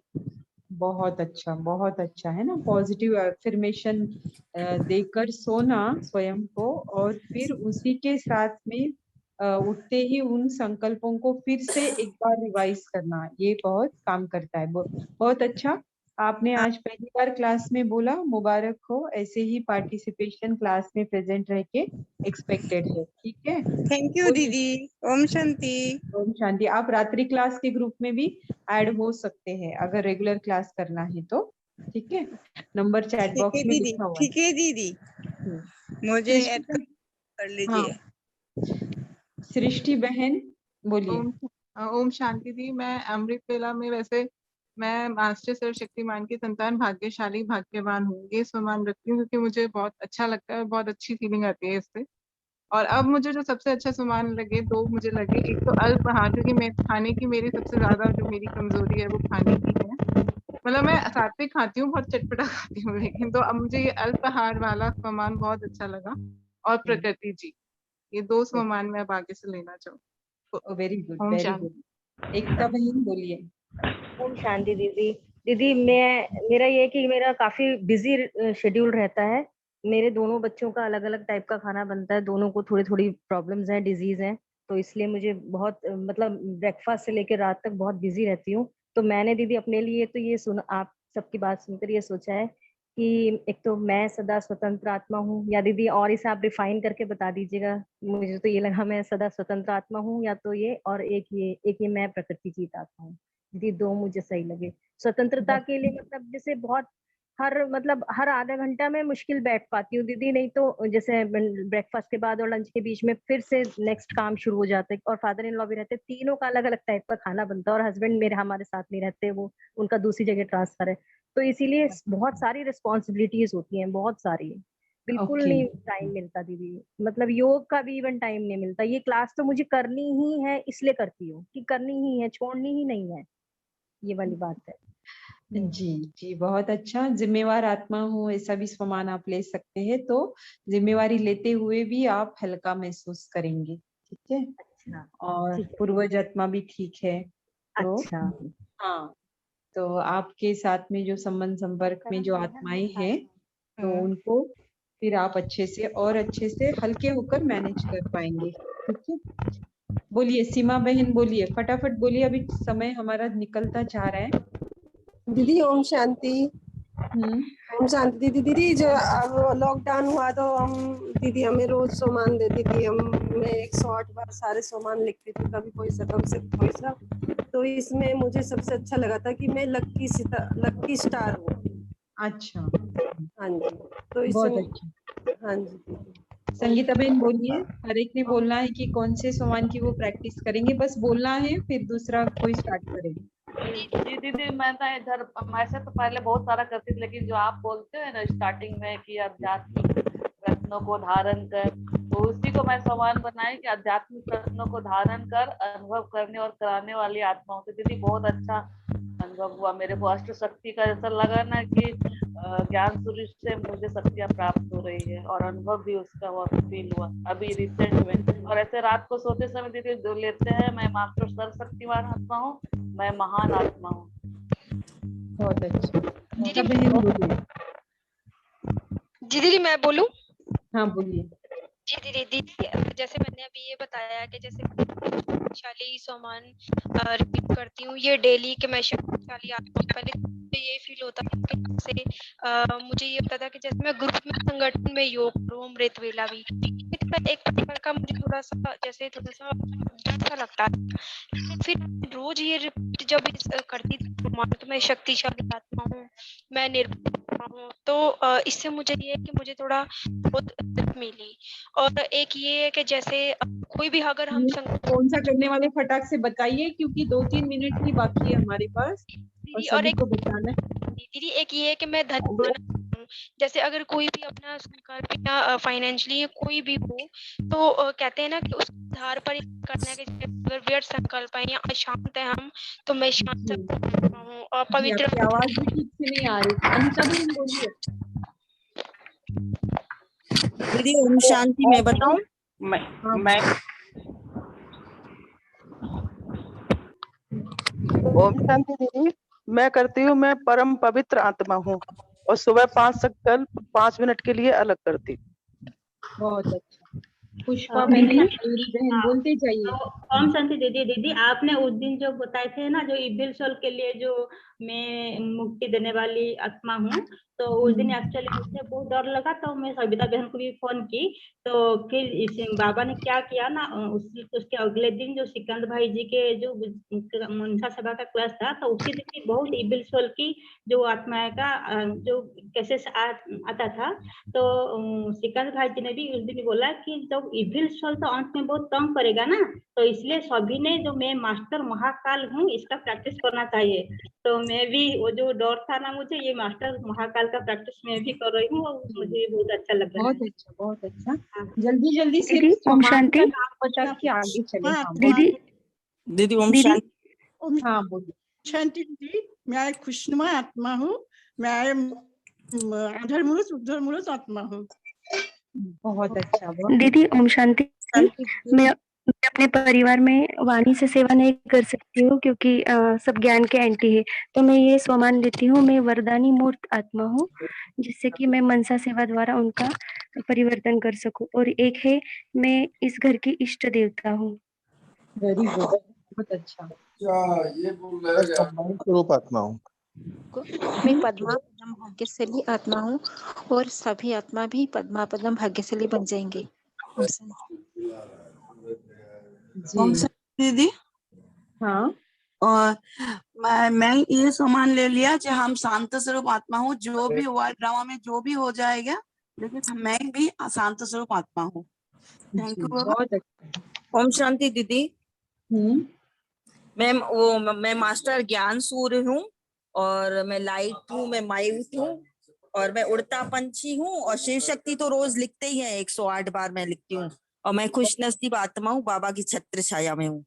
बहुत अच्छा है ना। पॉजिटिव एफर्मेशन देकर सोना स्वयं को, और फिर उसी के साथ में उठते ही उन संकल्पों को फिर से एक बार रिवाइज करना, ये बहुत काम करता है। बहुत अच्छा। आपने आज पहली बार क्लास में बोला, मुबारक हो। ऐसे ही पार्टिसिपेशन क्लास में प्रेजेंट रह के एक्सपेक्टेड है, ठीक है। थैंक यू दीदी। ओम शांति। ओम शांति। आप रात्रि क्लास के ग्रुप में भी ऐड हो सकते हैं अगर रेगुलर क्लास करना है तो, ठीक है। नंबर चैट ठीक बॉक्स है में दीदी, लिखा हुआ है। ठीक है दीदी, मुझे ऐड कर लीजिए। सृष्टि बहन बोलिए। ओम शांति दी। मैं अमृत वेला में वैसे मैं मास्टर सर्वशक्तिमान की संतान भाग्यशाली भाग्यवान हूँ, ये सम्मान रखती हूँ क्योंकि मुझे बहुत अच्छा लगता है, बहुत अच्छी फीलिंग आती है इससे। और अब मुझे जो सबसे अच्छा सम्मान लगे, दो मुझे लगे। एक तो अल्पाहार, क्योंकि मैं खाने की मेरी सबसे ज्यादा जो मेरी कमजोरी है वो खाने की है। मतलब मैं सात्विक खाती हूँ, बहुत चटपटा खाती हूँ, लेकिन तो अब मुझे ये अल्पाहार वाला सम्मान बहुत अच्छा लगा। और प्रकृति जी, ये दो सम्मान मैं अब आगे से लेना चाहूँ। वेरी गुड, ओम वेरी शांति। गुड। एकता बहन बोलिए। ओम शांति दीदी। दीदी मेरा ये है कि मेरा काफी बिजी शेड्यूल रहता है। मेरे दोनों बच्चों का अलग अलग टाइप का खाना बनता है, दोनों को थोड़ी थोड़ी प्रॉब्लम्स हैं, डिजीज हैं, तो इसलिए मुझे बहुत मतलब ब्रेकफास्ट से लेकर रात तक बहुत बिजी रहती हूँ। तो मैंने दीदी अपने लिए तो ये सुन, आप सबकी बात सुनकर ये सोचा है कि एक तो मैं सदा स्वतंत्र आत्मा हूँ, या दीदी और इसे आप रिफाइन करके बता दीजिएगा। मुझे तो ये लगा मैं सदा स्वतंत्र आत्मा हूँ, या तो ये और एक ये मैं प्रकृति जीत आत्मा हूँ। दीदी दो मुझे सही लगे। स्वतंत्रता के लिए मतलब जैसे बहुत हर आधा घंटा में मुश्किल बैठ पाती हूँ दीदी, नहीं तो जैसे ब्रेकफास्ट के बाद और लंच के बीच में फिर से नेक्स्ट काम शुरू हो जाता है। और फादर इन लॉ भी रहते, तीनों का अलग अलग टाइप का खाना बनता है, और हस्बैंड मेरे हमारे साथ नहीं रहते, वो उनका दूसरी जगह ट्रांसफर है, तो इसीलिए बहुत सारी रिस्पॉन्सिबिलिटीज होती हैं, बहुत सारी, बिल्कुल Okay. नहीं टाइम मिलता दीदी। मतलब योग का भी इवन टाइम नहीं मिलता। ये क्लास तो मुझे करनी ही है, इसलिए करती हूँ कि करनी ही है, छोड़नी ही नहीं है, ये वाली बात है। जी जी, बहुत अच्छा। जिम्मेवार आत्मा हूँ ऐसा भी सम्मान आप ले सकते हैं, तो जिम्मेवारी लेते हुए भी आप हल्का महसूस करेंगे, ठीक है। अच्छा, और ठीक है। पूर्वज आत्मा भी ठीक है, तो अच्छा। हाँ, तो आपके साथ में जो संबंध संपर्क में जो आत्माएं हैं, तो उनको फिर आप अच्छे से और अच्छे से हल्के होकर मैनेज कर पाएंगे, ठीक है। बोलिए सीमा बहन, बोलिए फटाफट बोलिए, अभी समय हमारा निकलता जा रहा है। दीदी ओम शांति। ओम शांति दीदी। दीदी जो अब लॉकडाउन हुआ तो दीदी हमें रोज सामान देती थी, मैं 108 बार सारे सामान लिखती थी, कभी कोई सा कभी से कोई सा। तो इसमें मुझे सबसे अच्छा लगा था कि मैं लक्की स्टार हूँ। अच्छा, हाँ जी, तो बहुत इसमें अच्छा। हाँ जी। संगीता बहन बोलिए। हर एक ने बोलना है कि कौन से सामान की वो प्रैक्टिस करेंगे, बस बोलना है, फिर दूसरा कोई स्टार्ट करेगा। जी दीदी, मैं ना इधर ऐसे तो पहले बहुत सारा करती थी, लेकिन जो आप बोलते हैं ना स्टार्टिंग में कि आध्यात्मिक रत्नों को धारण कर, तो उसी को मैं सम्मान बनाई कि आध्यात्मिक रत्नों को धारण कर अनुभव करने और कराने वाली आत्माओं से। दीदी बहुत अच्छा अनुभव हुआ मेरे को, अष्ट शक्ति का ऐसा लगा ना कि ज्ञान सूर्य से मुझे शक्तियाँ प्राप्त हो रही है, और अनुभव भी उसका हुआ, फील हुआ अभी रिसेंट में। और ऐसे रात को सोते समय दीदी जो लेते हैं, मैं मास्टर सर्वशक्तिमान आत्मा हूँ, मैं महान आत्मा हूँ। बहुत अच्छा। दीदी मैं बोलूं? हाँ बोलिए। जी दीदी, जैसे मैंने अभी ये बताया कि जैसे शक्तिशाली सम्मान रिपीट करती हूँ ये डेली कि मैं शक्तिशाली आत्मा। पहले मुझे ये फील होता था कि जैसे मुझे ये पता था कि जैसे मैं ग्रुप में संगठन में योग करूँ, अमृत वेला भी, एक प्रकार का मुझे थोड़ा सा डर सा लगता है। फिर रोज ये रिपीट जब करती थी तो मैं शक्तिशाली आत्मा हूँ, मैं निर्भय हूँ, तो इससे मुझे ये है कि मुझे थोड़ा बहुत मिली। और एक ये है कि जैसे कोई भी अगर हम कौन सा करने वाले फटाक से बताइए, क्योंकि 2-3 मिनट ही बाकी है हमारे पास और सभी को बताना है। दीदी एक ये है कि मैं धन्यवान हूँ। जैसे अगर कोई भी अपना संकल्प या फाइनेंशियली कोई भी हो, तो कहते हैं ना कि उस आधार पर करना है कि अगर व्यर्थ संकल्प है या अशांत है हम, तो मैं शांत हूँ और पवित्र। आपकी आवाज भी ठीक से नहीं आ रही। अनिता बहन बोलिए। दीदी ओम शांति। मैं बताऊं? मैं ओम शांति दीदी। मैं करती हूँ, मैं परम पवित्र आत्मा हूँ, और सुबह 5 संकल्प 5 मिनट के लिए अलग करती हूँ। बहुत अच्छा। पुष्पा बहन, मयूरी बहन, बोलते जाइए। तो ओम शांति दीदी। दीदी आपने उस दिन जो बताए थे ना, जो इबिल सोल के लिए जो मैं मुक्ति देने वाली आत्मा हूँ, तो उस दिन एक्चुअली मुझे बहुत डर लगा, तो मैं सविता बहन को भी फोन की। तो फिर इस बाबा ने क्या किया ना, उसके अगले दिन जो सिकंद भाई जी के जो मनसा सभा का क्लास था, तो उसी दिन की बहुत इबिल सोल की जो आत्मा का जो केसेस आता था, तो सिकंद भाई जी ने भी उस दिन बोला कि जब इविल सोल तो अंत में बहुत तंग करेगा ना, तो इसलिए सभी ने जो मैं मास्टर महाकाल हूँ इसका प्रैक्टिस करना चाहिए। तो मैं भी वो जो डर था ना मुझे, ये मास्टर महाकाल का प्रैक्टिस मैं भी कर रही हूँ, और मुझे बहुत अच्छा लग रहा है। बहुत अच्छा, बहुत अच्छा। जल्दी जल्दी से दीदी ओम सामान शांति। का नाम बता के आगे चले। हाँ दीदी दीदी ओम दीदी शांति। हाँ बोलिए। शांति दीदी, मैं एक खुशनुमा आत्मा हूँ। मैं अधर मूलस उद्धर मूलस आत्मा हूँ। बहुत अच्छा, बहुत दीदी ओम शांति। शांति। मैं अपने परिवार में वाणी से सेवा नहीं कर सकती हूँ, क्योंकि सब ज्ञान के एंटी है। तो मैं ये स्वमान लेती हूँ, मैं वरदानी मूर्त आत्मा हूँ, जिससे कि मैं मनसा सेवा द्वारा उनका परिवर्तन कर सकूं। और एक है, मैं इस घर की इष्ट देवता हूँ। वेरी गुड, बहुत अच्छा। कंबाइंड स्वरूप आत्मा हूँ। मैं पद्मा पद्म भाग्यशाली आत्मा हूँ, और सभी आत्मा भी पद्मा पद्म भाग्यशाली बन जाएंगे। ओम शांति दीदी। हाँ। और मैं ये सामान ले लिया कि हम शांत स्वरूप आत्मा हूँ, जो भी हुआ ड्रामा में जो भी हो जाएगा, लेकिन मैं भी शांत स्वरूप आत्मा हूँ। थैंक यू बाबा। बहुत अच्छा। ओम शांति दीदी। मैं मास्टर ज्ञान सूर्य हूँ, और मैं लाइट हूँ, मैं मायूस हूँ, और मैं उड़ता पंछी हूँ। और शिव शक्ति तो रोज लिखते ही है, 108 बार मैं लिखती हूँ। और मैं खुश नसीब आत्मा हूँ, बाबा की छत्र छाया में हूँ।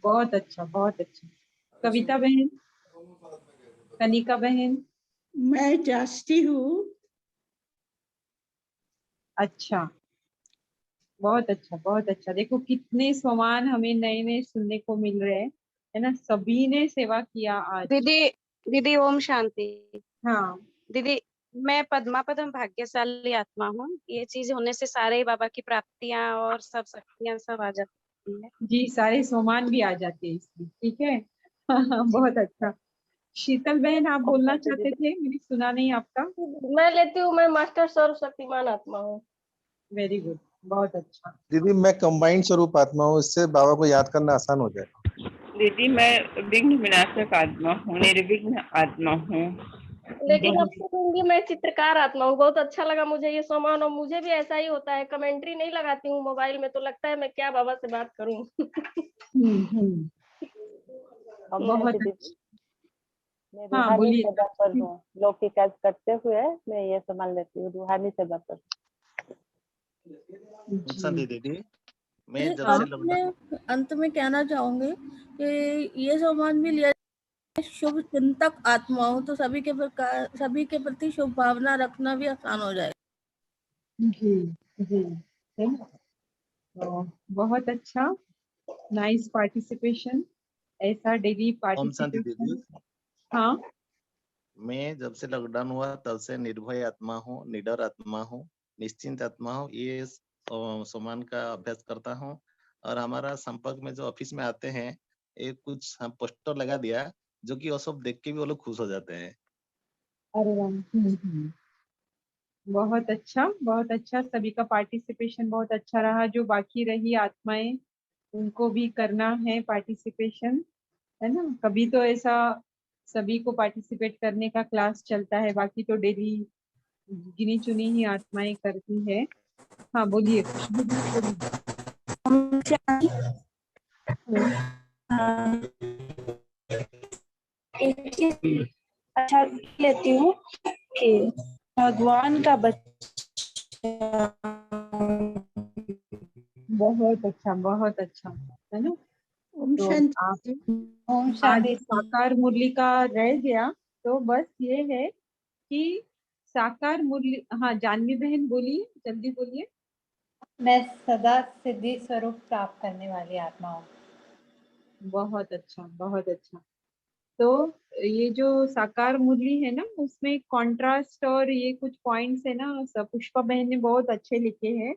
बहुत अच्छा, बहुत अच्छा। कविता बहन, कनिका बहन। मैं जास्ती हूँ। अच्छा, बहुत अच्छा, बहुत अच्छा। देखो कितने स्वमान हमें नए नए सुनने को मिल रहे हैं, है ना। सभी ने सेवा किया आज। दीदी ओम शांति। हाँ दीदी, मैं पद्मा पद्म भाग्यशाली आत्मा हूँ। ये चीज होने से सारे बाबा की प्राप्तियां और सब शक्तियां सब आ जाती है जी, सारे स्वमान भी आ जाते हैं इसमें। ठीक है। बहुत अच्छा। शीतल बहन, आप बोलना चाहते थे, मैंने सुना नहीं आपका। मैं लेती हूँ, मैं मास्टर सर्वशक्तिमान आत्मा हूँ। वेरी गुड, बहुत अच्छा। दीदी मैं कंबाइंड स्वरूप आत्मा हूँ, इससे बाबा को याद करना आसान हो जाएगा। दीदी मैं विघ्न विनाशक आत्मा हूँ, निर्विघ्न आत्मा हूँ। लेकिन अब से कहूंगी मैं चित्रकार आत्मा हूँ। बहुत अच्छा लगा मुझे ये सामान, और मुझे भी ऐसा ही होता है। कमेंट्री नहीं लगाती हूँ मोबाइल में, तो लगता है मैं क्या बाबा से बात करूँ। बहुत दीदी मैं हाँ, रूहानी बोलिए। सेवा पर हूँ। लौकिक काज करते हुए मैं ये सामान लेती हूँ, रूहानी सेवा पर। शांति दीदी, मैं जब से अंत में कहना चाहूंगी कि ये सामान भी लिया, शुभ चिंतक आत्मा हूँ, तो सभी के प्रति शुभ भावना रखना भी आसान हो जाए। जी जी, तो बहुत अच्छा, नाइस पार्टिसिपेशन। ऐसा डेली ओम शांति पार्टिसिपेशन। दीदी, हाँ, मैं जब से लॉकडाउन हुआ तब से निर्भय आत्मा हूँ, निडर आत्मा हूँ, निश्चिंत आत्मा हूँ। ये सामान का अभ्यास करता हूँ। और हमारा संपर्क में जो ऑफिस में आते हैं, एक कुछ पोस्टर लगा दिया, जो कि वो सब देख के भी वो लोग खुश हो जाते हैं। अरे वाह, बहुत अच्छा, बहुत अच्छा। सभी का पार्टिसिपेशन बहुत अच्छा रहा। जो बाकी रही आत्माएं, उनको भी करना है पार्टिसिपेशन, है ना। कभी तो ऐसा सभी को पार्टिसिपेट करने का क्लास चलता है, बाकी तो डेली गिनी चुनी ही आत्माएं करती है। हाँ बोलिए। अच्छा लेती हूँ कि भगवान का बच्चा। बहुत अच्छा, बहुत अच्छा, है ना। ओम तो शांति। ओम शांति। साकार मुरली का रह गया, तो बस ये है कि साकार मुरली। हाँ जानवी बहन बोलिए, जल्दी बोलिए। मैं सदा सिद्धि स्वरूप प्राप्त करने वाली आत्मा हूँ। बहुत अच्छा, बहुत अच्छा। तो ये जो साकार मुरली है ना, उसमें कॉन्ट्रास्ट और ये कुछ पॉइंट्स है ना, पुष्पा बहन ने बहुत अच्छे लिखे हैं।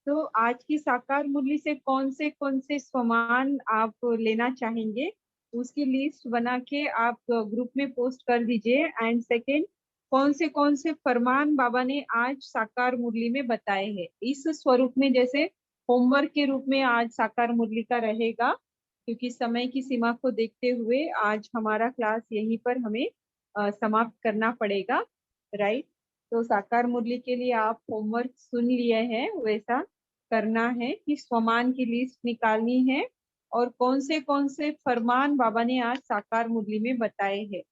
तो आज की साकार मुरली से कौन से स्वमान आप लेना चाहेंगे, उसकी लिस्ट बना के आप ग्रुप में पोस्ट कर दीजिए। एंड सेकेंड, कौन से फरमान बाबा ने आज साकार मुरली में बताए हैं, इस स्वरूप में जैसे होमवर्क के रूप में आज साकार मुरली का रहेगा, क्योंकि समय की सीमा को देखते हुए आज हमारा क्लास यहीं पर हमें समाप्त करना पड़ेगा, राइट। तो साकार मुरली के लिए आप होमवर्क सुन लिए हैं, वैसा करना है कि स्वमान की लिस्ट निकालनी है और कौन से फरमान बाबा ने आज साकार मुरली में बताए हैं,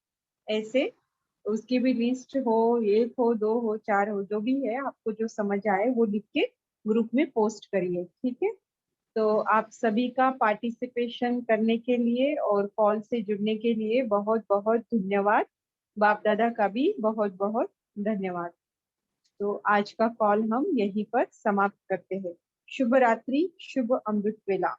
ऐसे उसकी भी लिस्ट हो, 1 हो, 2 हो, 4 हो, जो भी है आपको जो समझ आए वो लिख के ग्रुप में पोस्ट करिए, ठीक है। तो आप सभी का पार्टिसिपेशन करने के लिए और कॉल से जुड़ने के लिए बहुत बहुत धन्यवाद। बाप दादा का भी बहुत बहुत धन्यवाद। तो आज का कॉल हम यहीं पर समाप्त करते हैं। शुभ रात्रि, शुभ अमृत वेला।